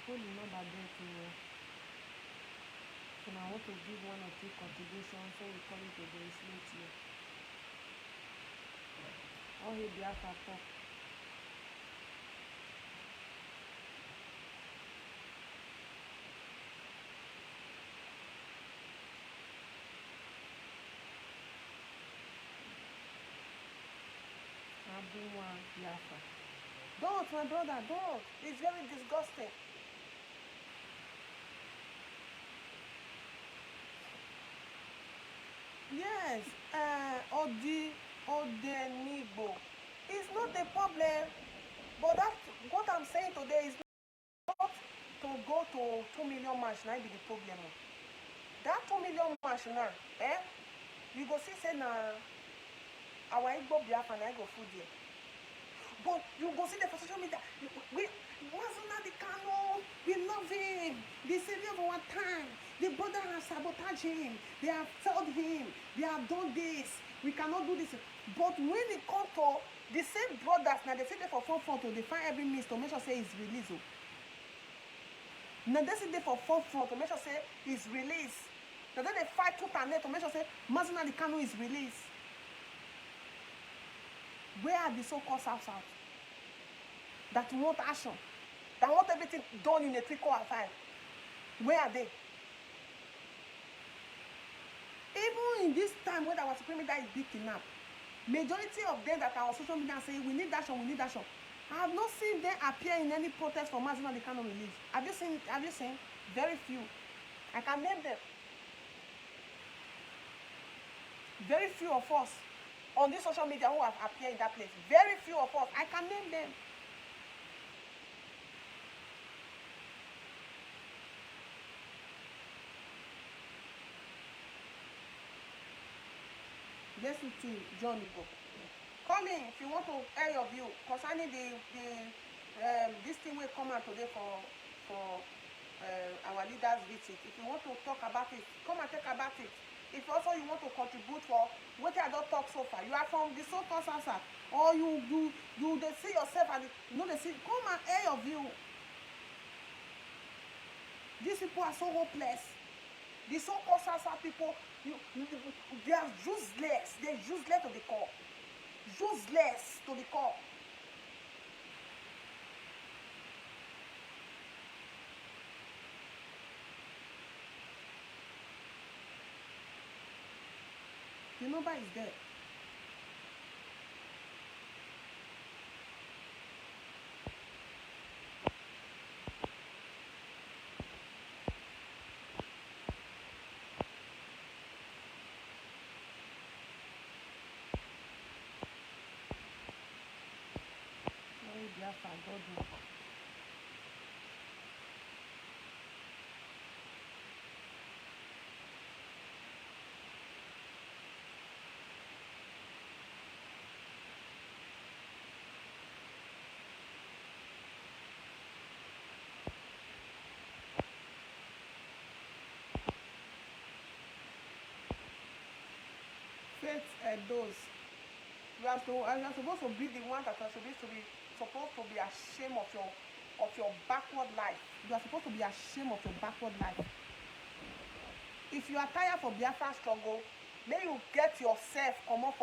pull the number there to so I want to give one or two contributions, so we call it a very slate here. All here Biafra talk. Abuwa Biafra. Don't, my brother, don't. It's very disgusting. Yes, Odenibo. It's not a problem, but that what I'm saying today is not to go to 2 million march now be the problem. That 2 million march now, you go see say na our Igbo Biafra na go food there. But you go see the social media. We Nnamdi Kanu, we love him. The savior of our time. The brother has sabotaged him. They have failed him. They have done this. We cannot do this. But when it comes to the same brothers, now they say they for front, they find every means to make sure say he's released. Now they say they for front to make sure say he's released. Now then they fight tooth and nail to make sure say Nnamdi Kanu is released. Where are the so-called South that want action, that want everything done in a 3-quarter time? Where are they? Even in this time when our Supreme Leader is being kidnapped, majority of them that are on social media saying we need action, we need action. I have not seen them appear in any protest for Nnamdi Kanu release. Have you seen? Very few. I can name them. Very few of us on this social media who have appeared in that place. Very few of us. I can name them. Listen to John Igbo. Call in if you want to air your view concerning the this thing will come out today for our leaders visit. If you want to talk about it, come and talk about it. If also you want to contribute for what I don't talk so far, you are from the so-called Sasa, or you they see yourself and they see, come and air your view. These people are so hopeless. The so-called Sasa people, they are useless. They're useless to the core. Useless to the core. The number is there. Biafra, God knows. Faith those. You are supposed to be the one that are supposed to be ashamed of your backward life. You are supposed to be ashamed of your backward life. If you are tired for Biafra struggle, may you get yourself come up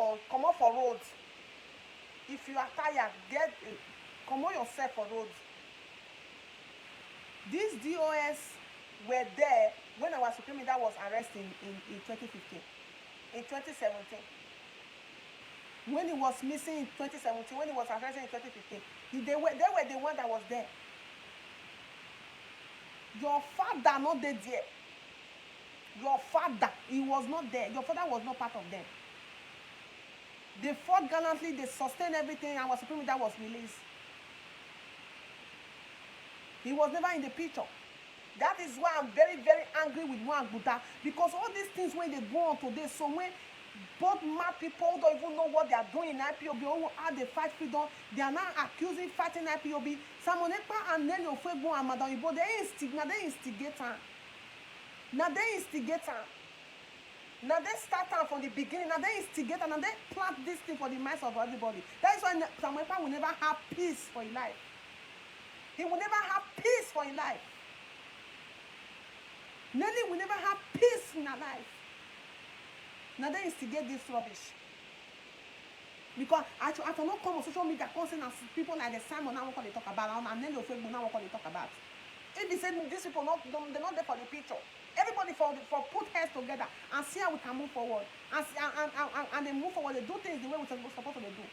for roads. If you are tired, come on yourself for roads. These DOS were there when our Supreme Leader was arrested in 2015, in 2017. When he was missing in 2017, when he was arrested in 2015, they were the one that was there. Your father not there. Your father, he was not there. Your father was not part of them. They fought gallantly. They sustained everything. Our supreme leader was released. He was never in the picture. That is why I'm very, very angry with Nwagbuta, because all these things when they go on today, so when both mad people don't even know what they are doing in IPOB or how they fight freedom, they are now accusing fighting IPOB. Simon Ekpa and Nelly Ofegbo and Madam Ibo, they instigate her. Now they instigate her. Now they start her from the beginning. Now they instigate her. Now they plant this thing for the minds of everybody. That is why Simon Ekpa will never have peace for his life. He will never have peace for his life. Nelly will never have peace in her life. Now they instigate this rubbish. Because I cannot come on social media constant as people like the Simon now what they talk about and Nelly Ofegbo now what they talk about. If they say these people they're not there for the picture. Everybody for put heads together and see how we can move forward. And they move forward, they do things the way we're supposed to do.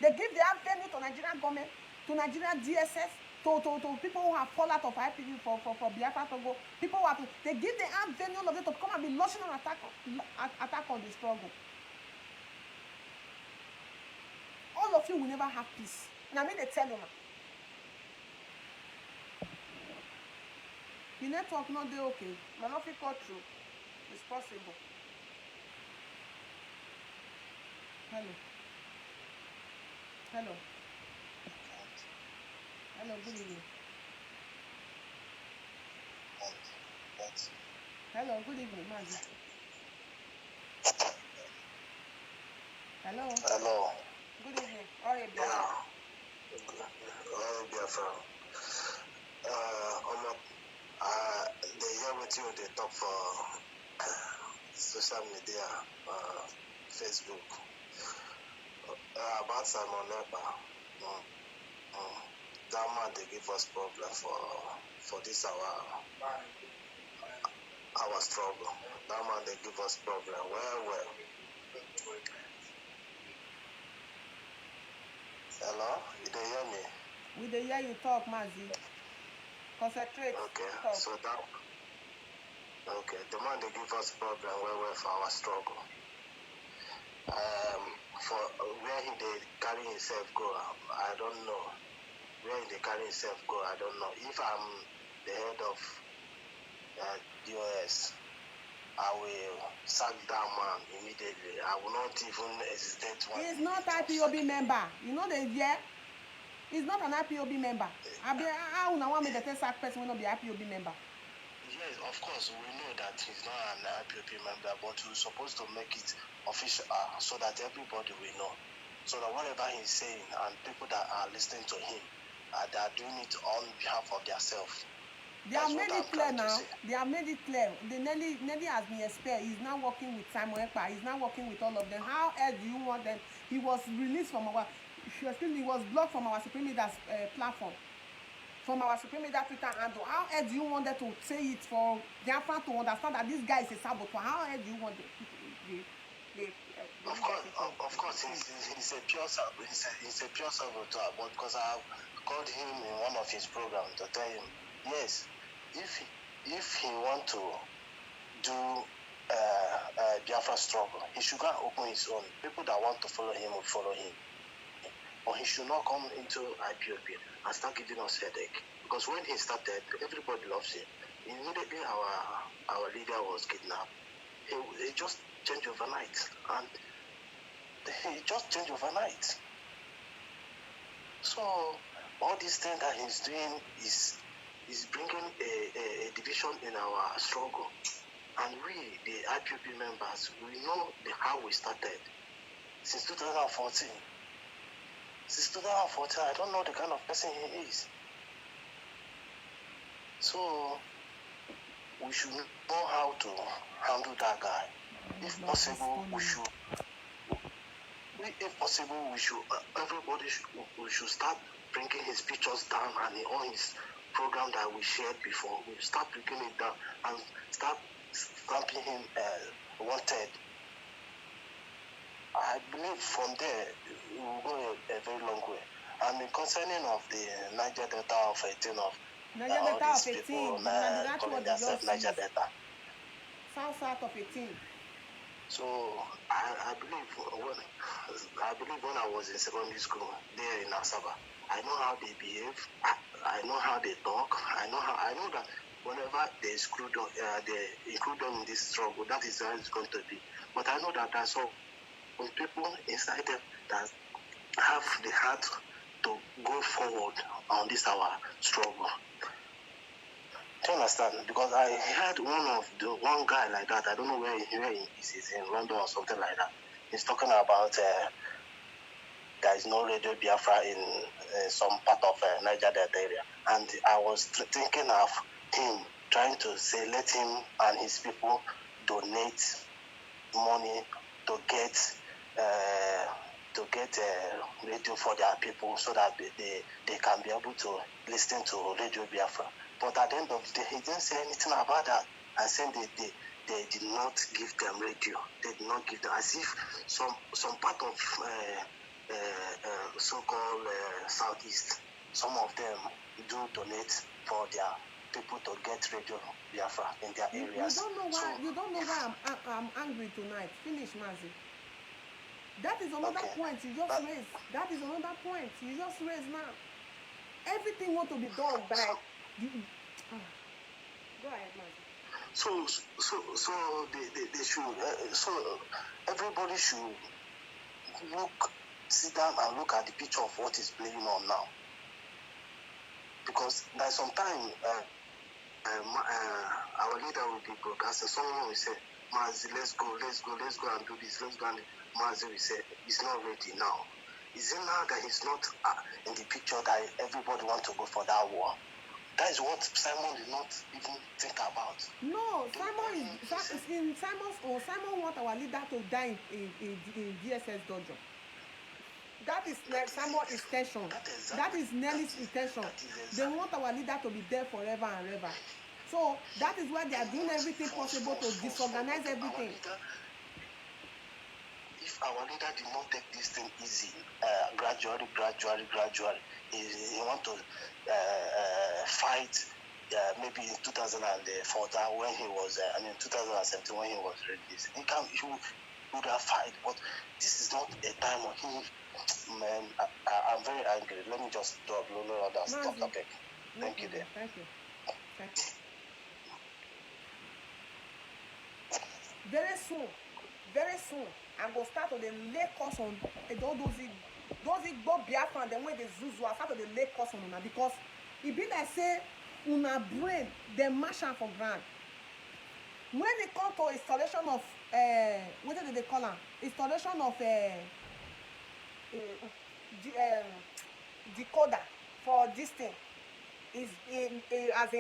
They give the avenue to Nigerian government, to Nigerian DSS, to people who have fallen out of IPB for Biafra Togo. People who have, they give the avenue of them to come and be launching an attack on the struggle. All of you will never have peace. Now, me they tell you now. The network not there okay. Man, not cut through. It's possible. Hello. Hello. Hello, good evening. Hello, good evening, Maggie. Hello. Hello. Good evening. How are you, Biafra? Biafra. They hear what you they talk for social media, Facebook, about Simon Ekpa. That man they give us problem for this our struggle. That man they give us problem. Well. Hello, you dey hear me? We dey hear you talk, Mazi. Concentrate. Okay, talk. so that. Okay, the man they give us problem well for our struggle. For where he they carry himself go, I don't know. Where they carry himself go, I don't know. If I'm the head of DOS, I will sack that man immediately. I will not even hesitate. He's not IPOB member. You know the year? He's not an IPOB member. How now want me to sack person will not be IPOB member? Yes, of course, we know that he's not an IPOB member, but we're supposed to make it official so that everybody will know. So that whatever he's saying and people that are listening to him, they are doing it on behalf of themselves. They have made it clear now. They have made it clear. Nelly has been expelled. He's now working with Simon Ekpa. He's now working with all of them. How else do you want them? He was released from our... He was blocked from our Supreme Leader's platform. From our Supreme Leader Twitter handle. How else do you want them to say it for Biafra to understand that this guy is a saboteur? How else do you want Of course, he's a pure saboteur. But because I called him in one of his programs to tell him, yes, if he want to do Biafra struggle, he should go and open his own. People that want to follow him will follow him. Or he should not come into IPOB and start giving us headache. Because when he started, everybody loves him. Immediately our leader was kidnapped. He just changed overnight. And he just changed overnight. So all these things that he's doing is bringing a division in our struggle. And we, the IPOB members, we know how we started since 2014. Since 2014, I don't know the kind of person he is. So we should know how to handle that guy. If possible, we should. We should start bringing his pictures down and on his program that we shared before. We start bringing it down and start stamping him wanted. I believe from there we will go a very long way. And concerning of the Niger Delta of 18 of Niger Delta of 18, calling themselves Niger Delta. South of 18. So I believe I believe when I was in secondary school there in Asaba, I know how they behave. I know how they talk. I know that whenever they include them in this struggle, that is how it's going to be. But I know that there's some people inside them that have the heart to go forward on this our struggle. Do you understand? Because I heard one guy like that. I don't know where he is. He's in London or something like that. He's talking about there is no Radio Biafra in some part of Niger Delta area, and I was thinking of him trying to say let him and his people donate money to get radio for their people so that they can be able to listen to Radio Biafra. But at the end of the day, he didn't say anything about that. I said they did not give them radio. They did not give them, as if some part of so-called Southeast, some of them do donate for their people to get Radio Biafra in their areas. You don't know why I'm angry tonight. Finish, Mazi. That is another point you just raised. That is another point you just raised now. Everything want to be done by you. Go ahead, Mazi. So they should. So everybody should sit down and look at the picture of what is playing on now. Because there's some time our leader will be broadcasting. Someone will say, Mazi, let's go and do this, let's go and Mazi will say, he's not ready now. Is it now that he's not in the picture that everybody wants to go for that war? That is what Simon did not even think about. No, Simon want our leader to die in DSS dojo. That is Simon's intention. That is Nelly's intention. They want our leader to be there forever and ever. So that is why they are doing everything possible to disorganize everything. If our leader did not take this thing easy, gradually, he want to fight maybe in 2014 when he was, 2017 when he was released. He would have fight, but this is not a time of him. Man, I'm very angry. Let me just drop no other stuff. Okay. Thank you there. Thank you. Very soon, I'm going to start to the lay course on all those Igbo Biafra and then when they Zuzu, I start to the lay course on una because it be like say una brain they mash am for ground. When it comes to installation of what do they call am? Installation of decoder for this thing is as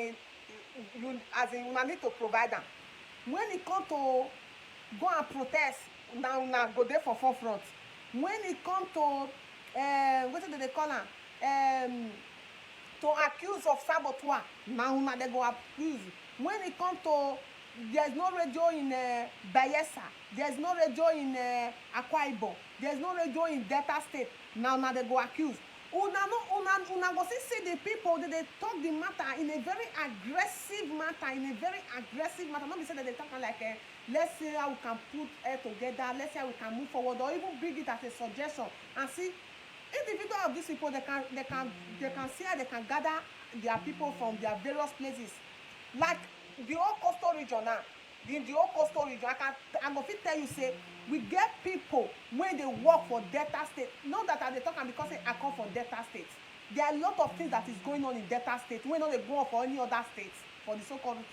in una need to provide them. When it come to go and protest, now go there for forefront. When it come to what do they call am? To accuse of saboteur, now they go accuse. When it come to there's no radio in Bayelsa, there's no radio in Akwa Ibom, there's no radio in Delta State, now they go accuse. Una go see the people that they talk the matter in a very aggressive matter. Not be say that they talk like let's see how we can put it together, let's see how we can move forward, or even bring it as a suggestion and see individual of these people they can see how they can gather their people from their various places. Like the whole coastal region now. In the whole coastal region, I'm going to tell you, say, we get people when they work for Delta State. Not that I'm talking because I come from Delta State. There are a lot of things that is going on in Delta State. We know they go on for any other states for the so-called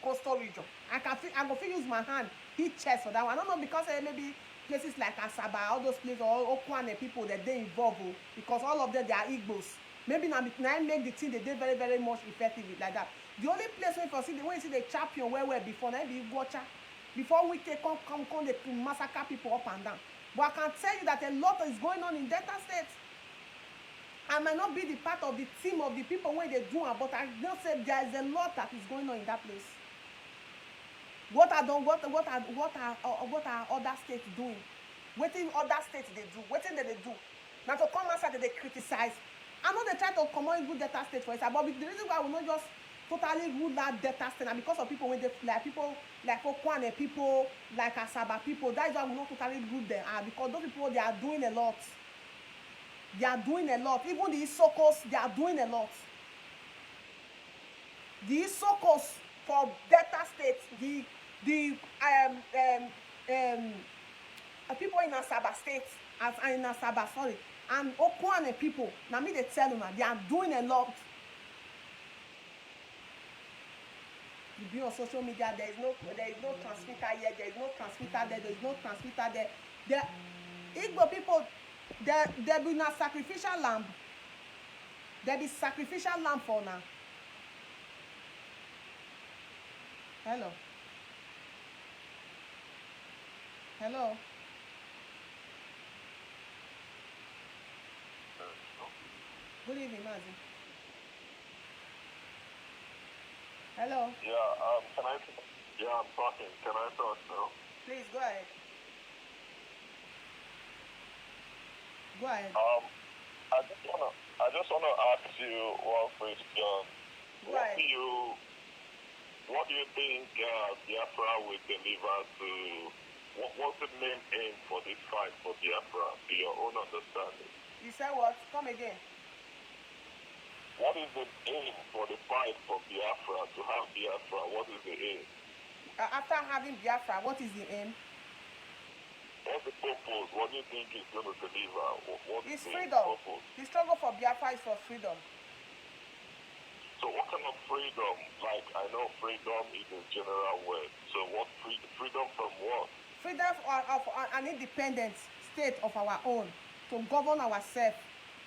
coastal region. I'm going to use my hand, hit chest for that one. I don't know because maybe places like Asaba, all those places, or Okwane people that they involve because all of them they are Igbos. Maybe now make the thing they did very, very much effective like that. The only place when you see the champion where before now be Watcher. Before we take come they massacre people up and down. But I can tell you that a lot is going on in Delta State. I might not be the part of the team of the people when they do it, but I don't say there is a lot that is going on in that place. What are other states doing? What in other states they do? What thing they do? Now to come outside they criticize. I know they try to come on good Delta State for it, but the reason why I will not just totally rule that Delta State, and because of people when they like people like Okwane people, like Asaba people, that is why we not totally rule them. Because those people they are doing a lot. They are doing a lot. Even the Isokos, they are doing a lot. The Isokos for Delta State, the people in Asaba State, as in Asaba, sorry, and Okwane people. Now me they tell you, they are doing a lot. You be on social media, there is no transmitter here, there is no transmitter there, there is no transmitter there. The Igbo people, there be na sacrificial lamb. There be sacrificial lamb for now. Hello. Hello. Good evening, Mazi. Hello. Yeah, can I? Yeah, I'm talking. Can I talk now? Please go ahead. Go ahead. I just wanna ask you one question. Go ahead. What do you think Biafra will deliver to? What's the main aim for this fight for Biafra? To your own understanding. You said what? Come again. What is the aim for the fight for Biafra? To have Biafra, what is the aim? After having Biafra, what is the aim? What's the purpose? What do you think is going to deliver? What It's is freedom. the purpose? The struggle for Biafra is for freedom. So what kind of freedom? Like, I know freedom is a general word. So what freedom from what? Freedom of an independent state of our own, to govern ourselves,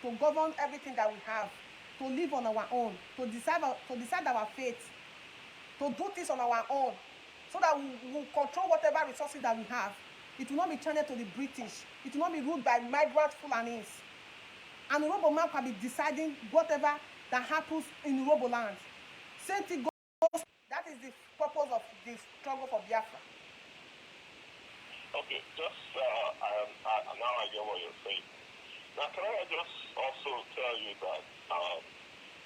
to govern everything that we have, to live on our own, to decide our fate, to do things on our own, so that we will control whatever resources that we have. It will not be channeled to the British. It will not be ruled by migrant Fulanis. And Urobo man can be deciding whatever that happens in Urobo land. Same thing goes. That is the purpose of the struggle for Biafra. Okay, just now I get what you're saying. Now, can I just also tell you that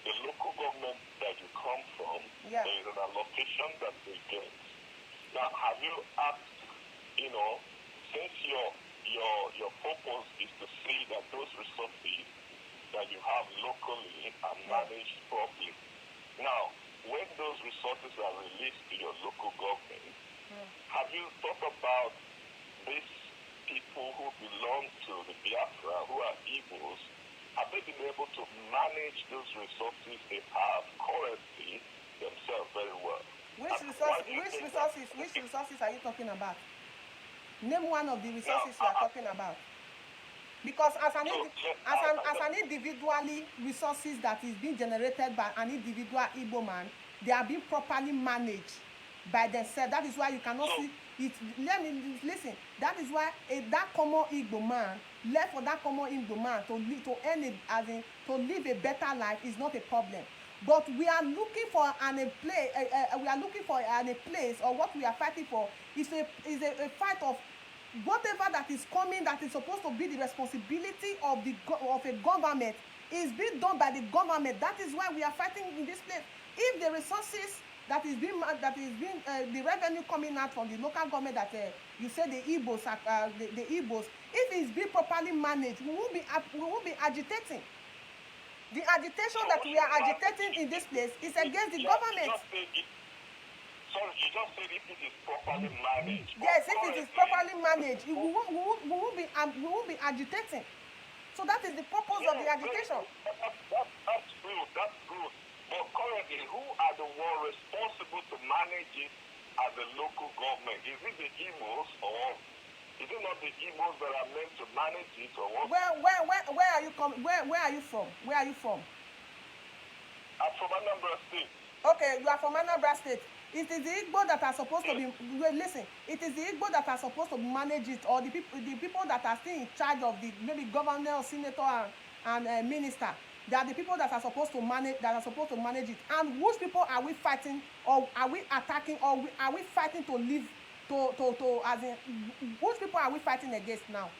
the local government that you come from, Yeah. there is an allocation that they get. Now, have you asked, since your purpose is to see that those resources that you have locally are managed properly. Now, when those resources are released to your local government, have you thought about these people who belong to the Biafra, who are Igbos, have they been able to manage those resources they have currently themselves very well? Which resources are you talking about? Name one of the resources you are talking about. Because as an individually resources that is being generated by an individual Igbo man, they are being properly managed by themselves. That is why you cannot see it. Let me listen. That is why that common Igbo man left for that common Igbo man to live a better life is not a problem. But we are looking for a place, or what we are fighting for is a fight of whatever that is coming, that is supposed to be the responsibility of a government, is being done by the government. That is why we are fighting in this place. If the resources that is being the revenue coming out from the local government that you say the Igbos the Igbos, if it's being properly managed, we won't be agitating. The agitation that we are agitating in this place is against the government. Sorry, you just said if it is properly managed. Yes, if it is properly managed, we won't be agitating. So that is the purpose of the agitation. That's good. But currently, who are the ones responsible to manage it as a local government? Is it the Igbos, or is it not the Igbos that are meant to manage it, or what? Where are you from? Where are you from? I'm from Anambra State. Okay, you are from Anambra State. It is the Igbo that are supposed to be. Listen, it is the Igbo that are supposed to manage it, or the people that are still in charge of the maybe governor, or senator, and minister. They are the people that are supposed to manage it. And which people are we fighting, or are we attacking, or are we fighting to live as in which people are we fighting against now?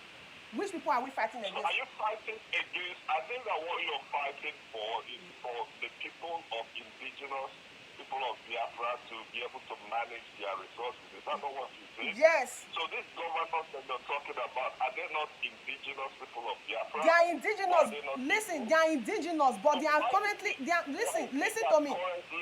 Which people are we fighting against? So are you fighting against? I think that what you're fighting for is for the people of indigenous people of Biafra to be able to manage their resources. Is that not what you say? Yes. So these governors that you're talking about, are they not indigenous people of Biafra? They are indigenous. Are they not Listen, people? they are indigenous, but they are currently. They are, listen to me.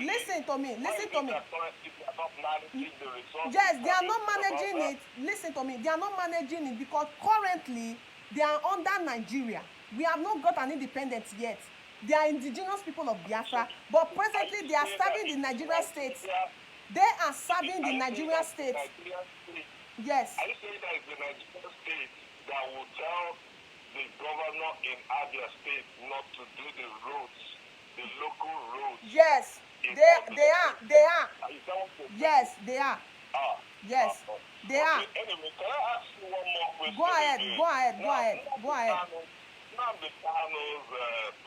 Listen to me. Listen to me. Why is it that currently they are not managing the resources? Yes, they are Have you not thought about managing that? it. Listen to me. They are not managing it because currently they are under Nigeria. We have not got an independence yet. They are indigenous people of Biafra, but presently they are serving the Nigerian state. They are serving the Nigerian state. Yes. Are you saying that it's the Nigerian state that will tell the governor in Abia State not to do the roads, the local roads? Yes. They are. Is that what you're saying? Yes, they are. Ah. Yes, they are. Anyway, can I ask you one more question? Go ahead, again? go ahead, go Now, ahead, go ahead. Nnamdi Kanu's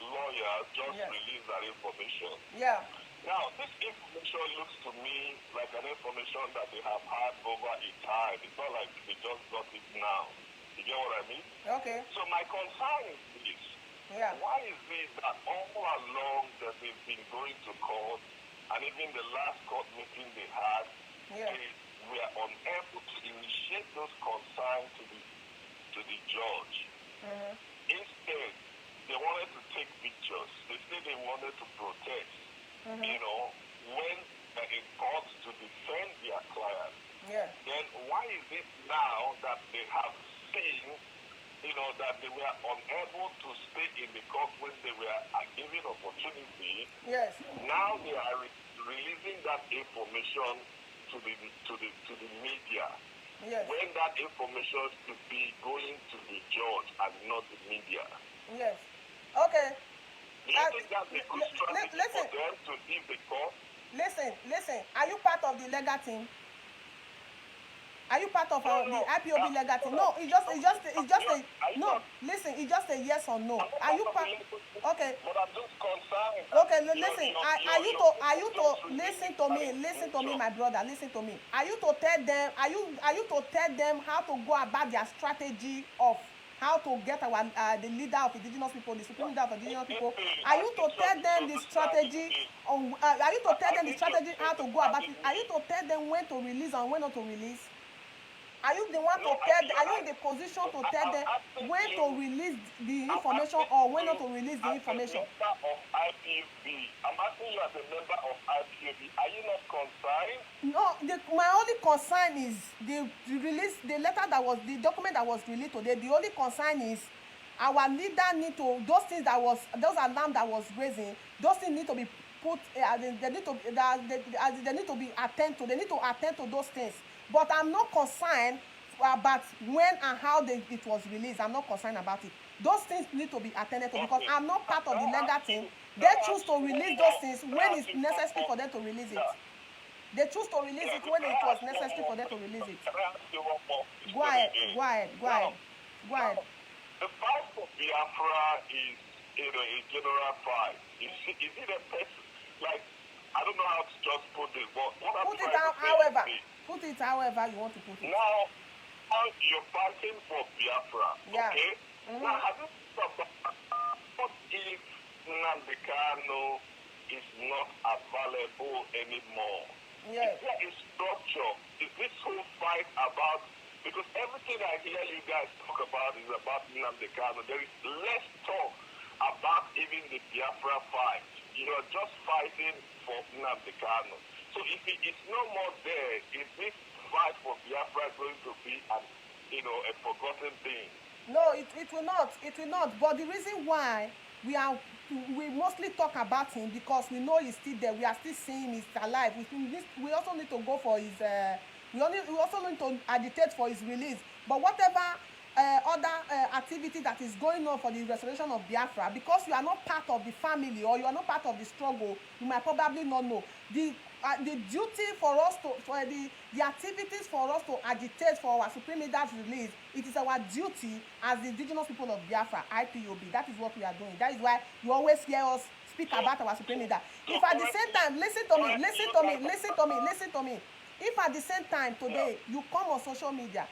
lawyer just Yes. released that information. Yeah. Now, this information looks to me like an information that they have had over a time. It's not like they just got it now. You get what I mean? Okay. So my concern is this. Yeah. Why is it that all along that they've been going to court, and even the last court meeting they had, Yeah. they were unable to initiate those concerns to the judge? Uh-huh. Instead, they wanted to take pictures. They said they wanted to protest, Mhm. you know, when in court to defend their client. Yeah. Then why is it now that they have seen, you know, that they were unable to stay in the court when they were given opportunity? Yes. Now they are releasing that information to the media. Yes. When that information should be going to the judge and not the media. Yes. Okay. Do you think that's a good strategy listen. for them to leave the court? Listen. Are you part of the legal team? Are you part of the IPOB legal team? No, it's just a no. Listen, it's just a yes or no. Are you part? Okay. But I'm just concerned. Okay, listen. Are you to listen to me, my brother. Listen to me. Are you to tell them? Are you to tell them how to go about their strategy of how to get our the leader of indigenous people, the supreme leader of indigenous people? Are you to tell them the strategy? Are you to tell them the strategy how to go about it? Are you to tell them when to release and when not to release? Are you the one to tell them, are you in the position to tell them when to release the information or when not to release the information? As a member of IPOB, I'm asking you as a member of IPOB, are you not concerned? No, my only concern is the letter that was, the document that was released today. The only concern is our leader need to, those alarm that was raising, those things need to be put, they need to be attend to. They need to attend to those things. But I'm not concerned about when and how it was released. I'm not concerned about it. Those things need to be attended to because I'm not part of the legal team. They choose to release those things when it's necessary for them to release it. They choose to release it when it was necessary for them to release it. Go ahead. The fight for Biafra is a general fight. Is it a person? Like, I don't know how to just put this, but what I'm trying to say is put it however you want to put it. Now you're fighting for Biafra, Yeah. okay? Mm-hmm. Now, have you thought about what if Nnamdi Kanu is not available anymore? Yes. Is there a structure? Is this whole fight about, because everything I hear you guys talk about is about Nnamdi Kanu. There is less talk about even the Biafra fight. You're just fighting for Nnamdi Kanu. So if it is no more there, is this fight for Biafra going to be a forgotten thing? No, it will not. It will not. But the reason why we mostly talk about him because we know he's still there. We are still seeing he's alive. We also need to go for his. We also need to agitate for his release. But whatever other activity that is going on for the restoration of Biafra, because you are not part of the family or you are not part of the struggle, you might probably not know the duty for us the activities for us to agitate for our supreme leader's release. It is our duty as the indigenous people of Biafra, IPOB. That is what we are doing. That is why you always hear us speak about our supreme leader. If at the same time, listen to me. If at the same time today you come on social media,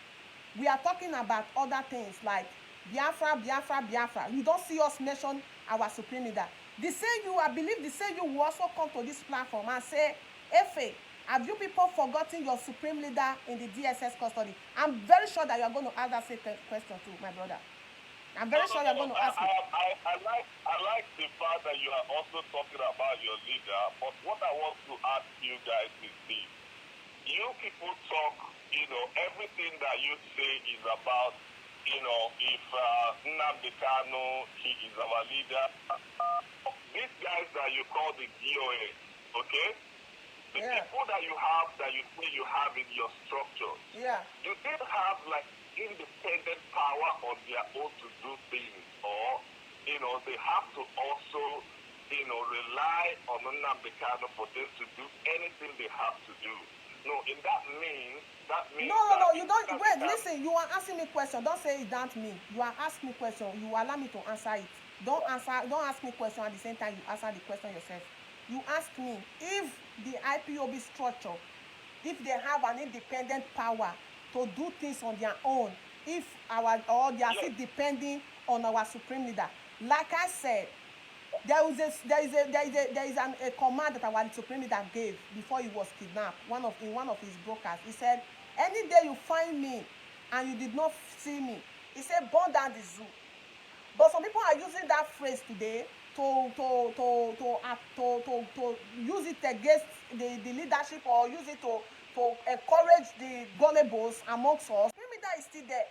we are talking about other things like Biafra. You don't see us mention our supreme leader. I believe the same you will also come to this platform and say Efe, have you people forgotten your supreme leader in the DSS custody? I'm very sure that you are going to ask that same question too, my brother. I'm very sure you're going to ask me. I like the fact that you are also talking about your leader, but what I want to ask you guys is this. You people talk, everything that you say is about, if Nnamdi Kanu, he is our leader. These guys that you call the DOS, okay? The people that you say you have in your structure, do they have like independent power on their own to do things, or they have to also rely on Nnamdi Kanu for them to do anything they have to do? No, in that means no, you don't wait, listen, you are asking me question. Don't say it don't me. You are asking me question. You allow me to answer it. Don't ask me question at the same time you answer the question yourself. You ask me if the IPOB structure, if they have an independent power to do things on their own, if they are still depending on our supreme leader. Like I said, there is a command that our supreme leader gave before he was kidnapped. In one of his broadcasts, he said, "Any day you find me and you did not see me," he said, "burn down the zoo." But some people are using that phrase today to use it against the leadership, or use it to encourage the gullibles amongst us. Supreme leader is still there.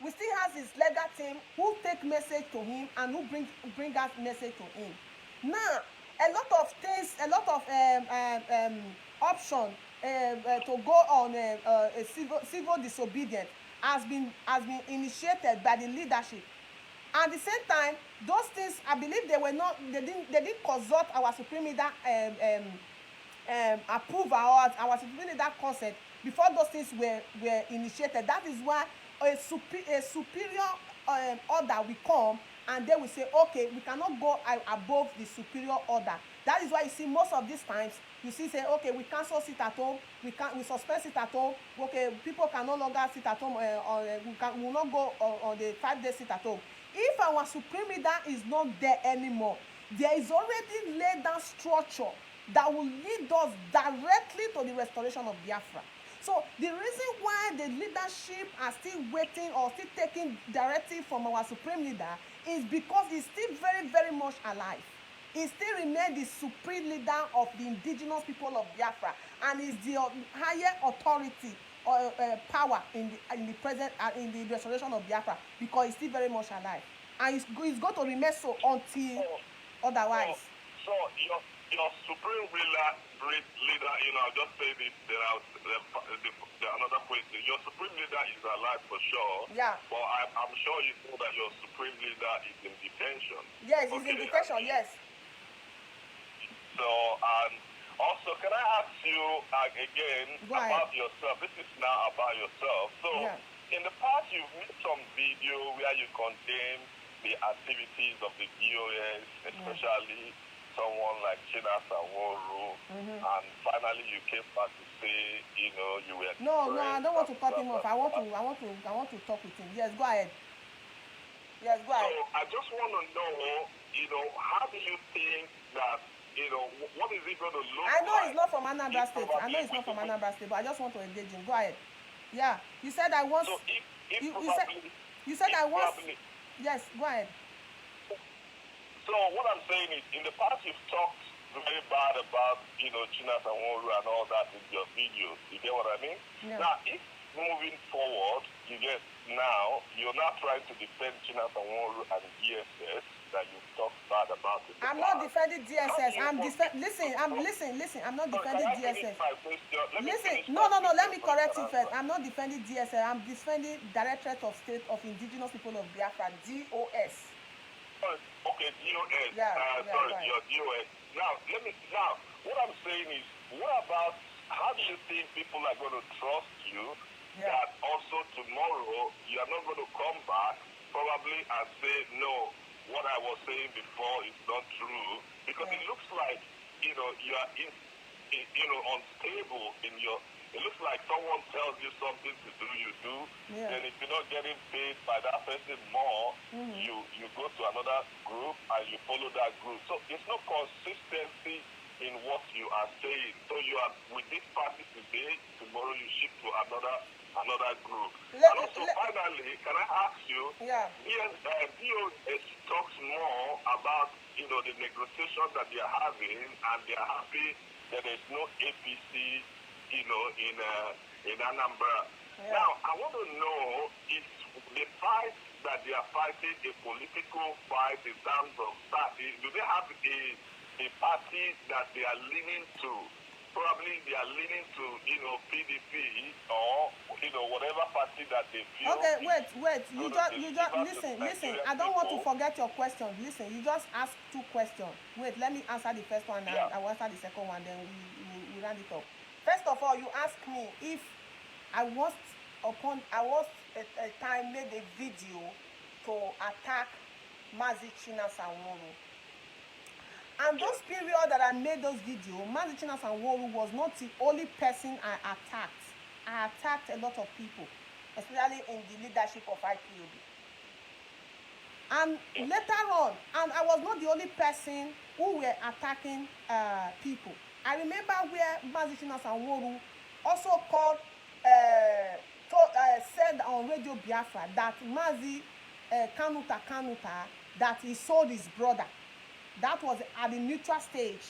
We still have his legal team who take message to him and who bring out message to him. Now, a lot of things, a lot of option to go on a civil disobedience has been initiated by the leadership. At the same time, those things, I believe they didn't consult our supreme leader approval, or our supreme leader consent before those things were initiated. That is why a superior order will come, and they will say, okay, we cannot go above the superior order. That is why you see most of these times you see say, okay, we cancel sit at home, we suspend sit at home, okay, people can no longer sit at home, we will not go on the 5-day sit at home. If our supreme leader is not there anymore, there is already laid down structure that will lead us directly to the restoration of Biafra. So the reason why the leadership are still waiting or still taking directive from our supreme leader is because he's still very, very much alive. He still remains the supreme leader of the indigenous people of Biafra, and is the higher authority or power in the present in the restoration of Biafra, because he's still very much alive, and he's going to remain so until otherwise. So your supreme leader, I'll just say this, there are another question. Your supreme leader is alive for sure. Yeah. But I'm sure you know that your supreme leader is in detention. Yes, he's in detention, yes. So, and also, can I ask you again about yourself? This is now about yourself. So, in the past, you've made some video where you condemn the activities of the DOS, especially someone like Chinasa Woru, and finally you came back to say, you were. No, I don't want to cut him off. I want to talk with him. Yes, go ahead. Yes, go ahead. So I just want to know, how do you think that, what is it going to look like? I know it's not from Anambra State. I know it's not from Anambra State, but I just want to engage him. Go ahead. Yeah, you said I was. So you said I was. Yes, go ahead. So what I'm saying is, in the past you've talked very bad about, Chinasa Nworu and all that in your videos. You get what I mean? Yeah. Now, if moving forward, you're now trying to defend Chinasa Nworu and DSS that you've talked bad about in the past. Not defending DSS. Listen. I'm not defending DSS. Listen. No. Let me correct you first. I'm not defending DSS. I'm defending Directorate of State of Indigenous People of Biafra, DOS. Okay, DOS. Sorry, your DOS. Now, what I'm saying is, what about, how do you think people are going to trust you that also tomorrow you are not going to come back probably and say, no, what I was saying before is not true? Because it looks like, you are unstable in your. It looks like someone tells you something to do, you do. Yeah. And if you're not getting paid by that person more, you go to another group and you follow that group. So it's no consistency in what you are saying. So you are with this party today, tomorrow you shift to another group. And also, finally, can I ask you? Yeah. DOS talks more about the negotiation that they are having, and they are happy that there's no APC, in Anambra. Yeah. Now, I want to know if the fight that they are fighting a political fight in terms of party, do they have a party that they are leaning to? Probably they are leaning to, PDP or, whatever party that they feel. Okay, wait. You just listen. I don't want to forget your question. Listen, you just asked 2 questions. Wait, let me answer the first one, and I will answer the second one, then we round it up. First of all, you asked me if I was a time made a video to attack Mazi Chinasa Nworu. And those period that I made those videos, Mazi Chinasa Nworu was not the only person I attacked. I attacked a lot of people, especially in the leadership of IPOB. And later on, and I was not the only person who were attacking people. I remember where Mazi Chinasa Nworu also called, said on Radio Biafra that Mazi Kanuta, that he sold his brother. That was at the neutral stage,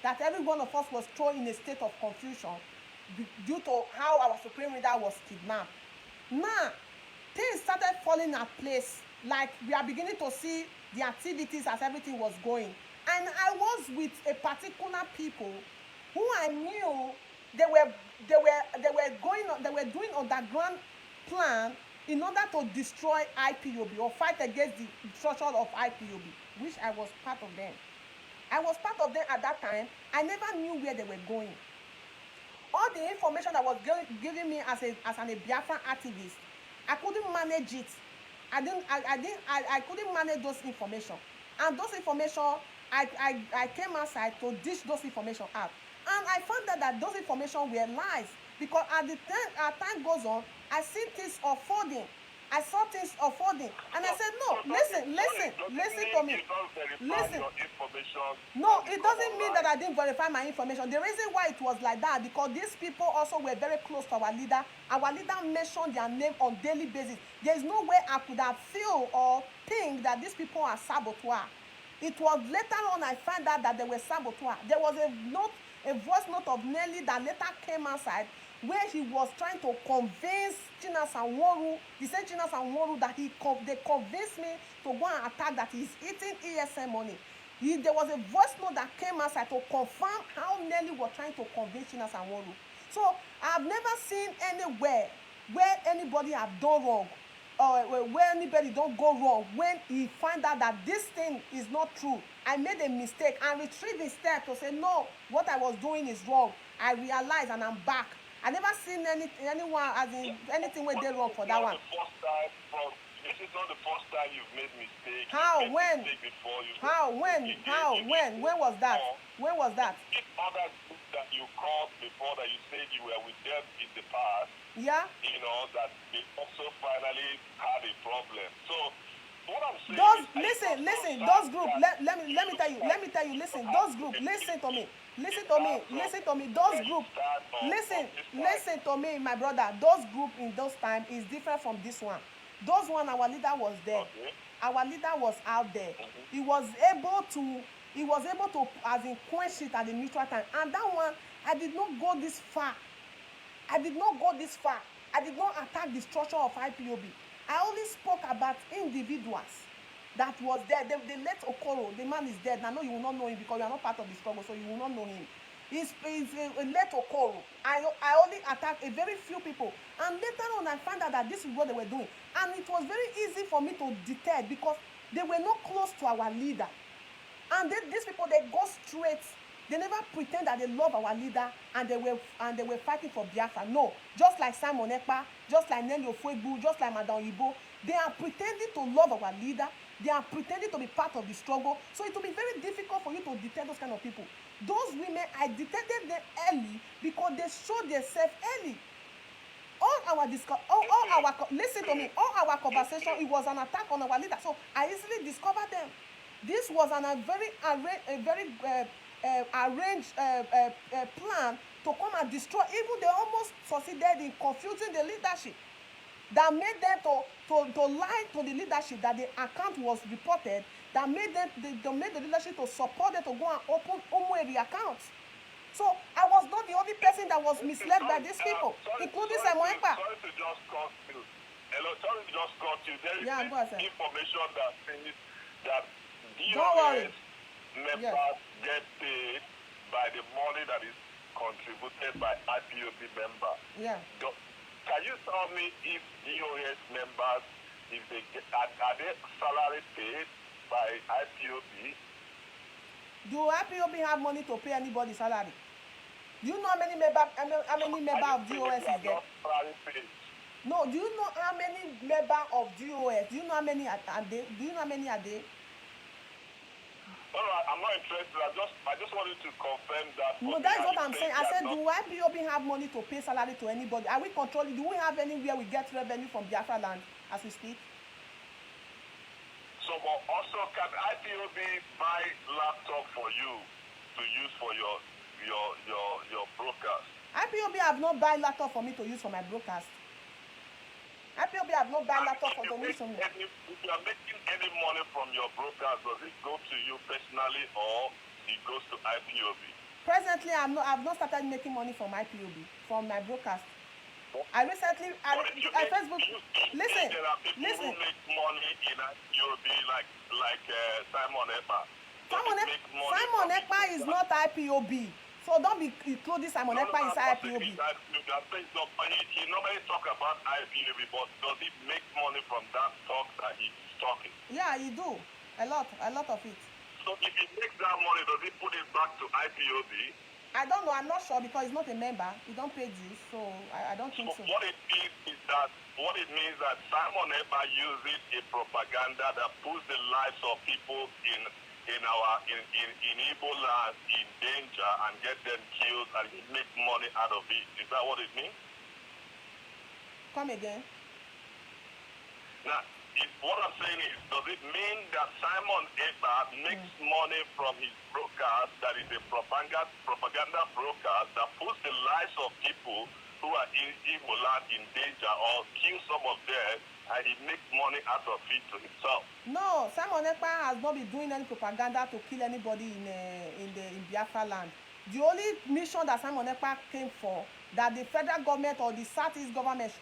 that every one of us was thrown in a state of confusion due to how our supreme leader was kidnapped. Now, things started falling at place, like we are beginning to see the activities as everything was going. And I was with a particular people who I knew they were doing underground plan in order to destroy IPOB or fight against the structure of IPOB, which I was part of them. I was part of them at that time. I never knew where they were going. All the information that was giving me as an Biafran activist, I couldn't manage it. I couldn't manage those information. And those information, I came outside to dish those information out. And I found out that those information were lies, because as time goes on, I see things unfolding. I saw things unfolding, and I said, no, listen to me. Listen. No, it doesn't mean that I didn't verify my information. The reason why it was like that, because these people also were very close to our leader. Our leader mentioned their name on daily basis. There is no way I could have feel or think that these people are saboteur. It was later on I found out that they were saboteur. There was a voice note of Nelly that later came outside, where he was trying to convince Chinasa Nworu, the same Chinasa Nworu, that they convinced me to go and attack, that he's eating ESM money. There was a voice note that came outside to confirm how Nelly was trying to convince Chinasa Nworu. So I've never seen anywhere where anybody have done wrong, or where anybody don't go wrong when he find out that this thing is not true. I made a mistake and retrieved his step to say, no, what I was doing is wrong. I realized and I'm back. I never seen anyone as in anything where they wrong for that one. This is not the first time you've made mistake. How? When? How? When? How? When? When was that? When was that? This other group that you called before, that you said you were with them in the past, yeah, that they also finally had a problem. So what I'm saying listen, those group, let me tell you, listen, those group, listen to me, those group, listen to me, my brother, those group in those times is different from this one. Those one, our leader was there. Okay. Our leader was out there. Mm-hmm. He was able to, as in, quench it at the neutral time. And that one, I did not go this far. I did not attack the structure of IPOB. I only spoke about individuals that was there. The late Okoro, the man is dead. I know you will not know him because you are not part of the struggle, so you will not know him. He's a late Okoro. I only attacked a very few people. And later on, I found out that this is what they were doing. And it was very easy for me to detect because they were not close to our leader. And these people, they go straight. They never pretend that they love our leader and they were fighting for Biafra. No, just like Simon Ekpa, just like Nelly Ofuegbu, just like Madam Yibo, they are pretending to love our leader. They are pretending to be part of the struggle. So it will be very difficult for you to detect those kind of people. Those women, I detected them early because they showed themselves early. Listen to me, all our conversation, it was an attack on our leader. So I easily discovered them. This was a very arranged plan to come and destroy. Even they almost succeeded in confusing the leadership, that made them to lie to the leadership that the account was reported, that made them they made the leadership to support them to go and open Umueri accounts. So I was not the only person that was misled by these people, including Simon Ekpa. Sorry to just cut you. Hello, sorry to just cut you. There is information that says that DOS members get paid by the money that is contributed by IPOB members. Yeah. Can you tell me if DOS members, if they get, are they salary paid by IPOB? Do IPOB have money to pay anybody's salary? Do you know how many member of DOS is there? No, do you know how many member of DOS? Do you know how many are they? Do you know how many are they? No, I'm not interested. I just wanted to confirm that. No, that is what I'm saying. I said, do IPOB have money to pay salary to anybody? Are we controlling? Do we have anywhere we get revenue from Biafra land as we speak? So, but also, can IPOB buy laptop for you to use for your broadcast? IPOB have not buy laptop for me to use for my broadcast. IPOB have not buy laptop for donation. If you are making any money from your broadcast, does it go to you personally or it goes to IPOB? Presently, I've not started making money from IPOB, from my broadcast. I recently, Facebook. Listen. There are people who make money in IPOB like Simon Ekpa. Simon Ekpa is not IPOB. So don't be including Simon Ekpa inside IPOB. He normally talk about IPOB, but does he make money from that talk that he's talking? Yeah, he do. A lot of it. So if he makes that money, does he put it back to IPOB? I don't know. I'm not sure because he's not a member. He don't pay dues, so I don't think so. What it means is that Simon Ekpa uses a propaganda that puts the lives of people in Igbo land in danger and get them killed and he make money out of it. Is that what it means? Come again. Now, what I'm saying is, does it mean that Simon Ekpa makes money from his broadcast that is a propaganda broadcast that puts the lives of people who are in Igbo land in danger or kill some of them and he makes money out of it to himself? No, Simon Ekpa has not been doing any propaganda to kill anybody in Biafra land. The only mission that Simon Ekpa came for, that the federal government or the Southeast government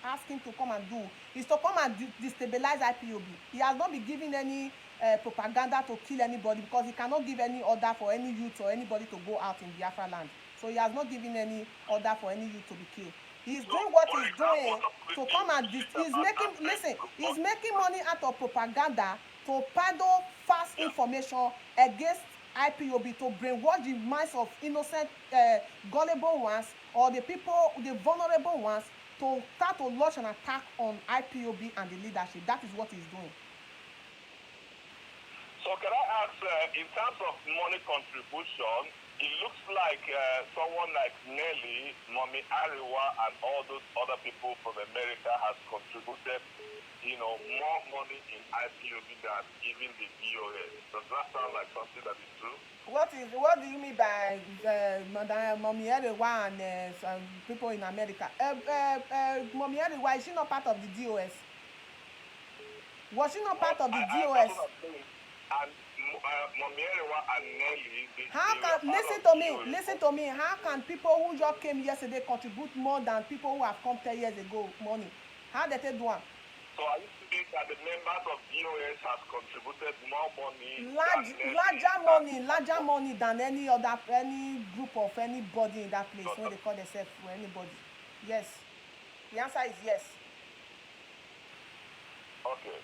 asked him to come and do, is to come and destabilize IPOB. He has not been giving any propaganda to kill anybody because he cannot give any order for any youth or anybody to go out in Biafra land. So he has not given any order for any youth to be killed. He's doing what he's doing to come and he's making money out of propaganda to peddle false information against IPOB, to brainwash the minds of innocent, gullible ones, or the people, the vulnerable ones, to start to launch an attack on IPOB and the leadership. That is what he's doing. So can I ask, in terms of money contribution, it looks like someone like Nelly, Mommy Ariwa, and all those other people from America has contributed, more money in IPOB than even the DOS. Does that sound like something that is true? What do you mean by Mommy Ariwa and some people in America? Mommy Ariwa, is she not part of the DOS? Was she not part of the DOS? And Mommy Ariwa and Nelly, listen to me. How can people who just came yesterday contribute more than people who have come 10 years ago money? How did they do it? So are you saying that the members of DOS has contributed more money? Larger money than any group of anybody in that place when they call themselves for anybody. Yes. The answer is yes. Okay.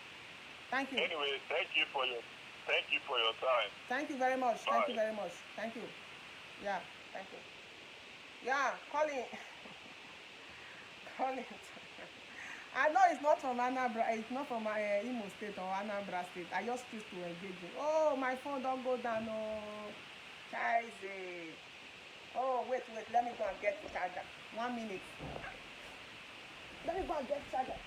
Thank you. Anyway, thank you for your time. Thank you very much. Bye. Thank you very much. Thank you. Yeah, thank you. Yeah, Colin. I know it's not from Anambra, it's not from Imo State or Anambra State. I just choose to engage you. Oh, my phone don't go down. Oh, Chaise. Oh, wait, let me go and get the charger. 1 minute. Let me go and get the charger.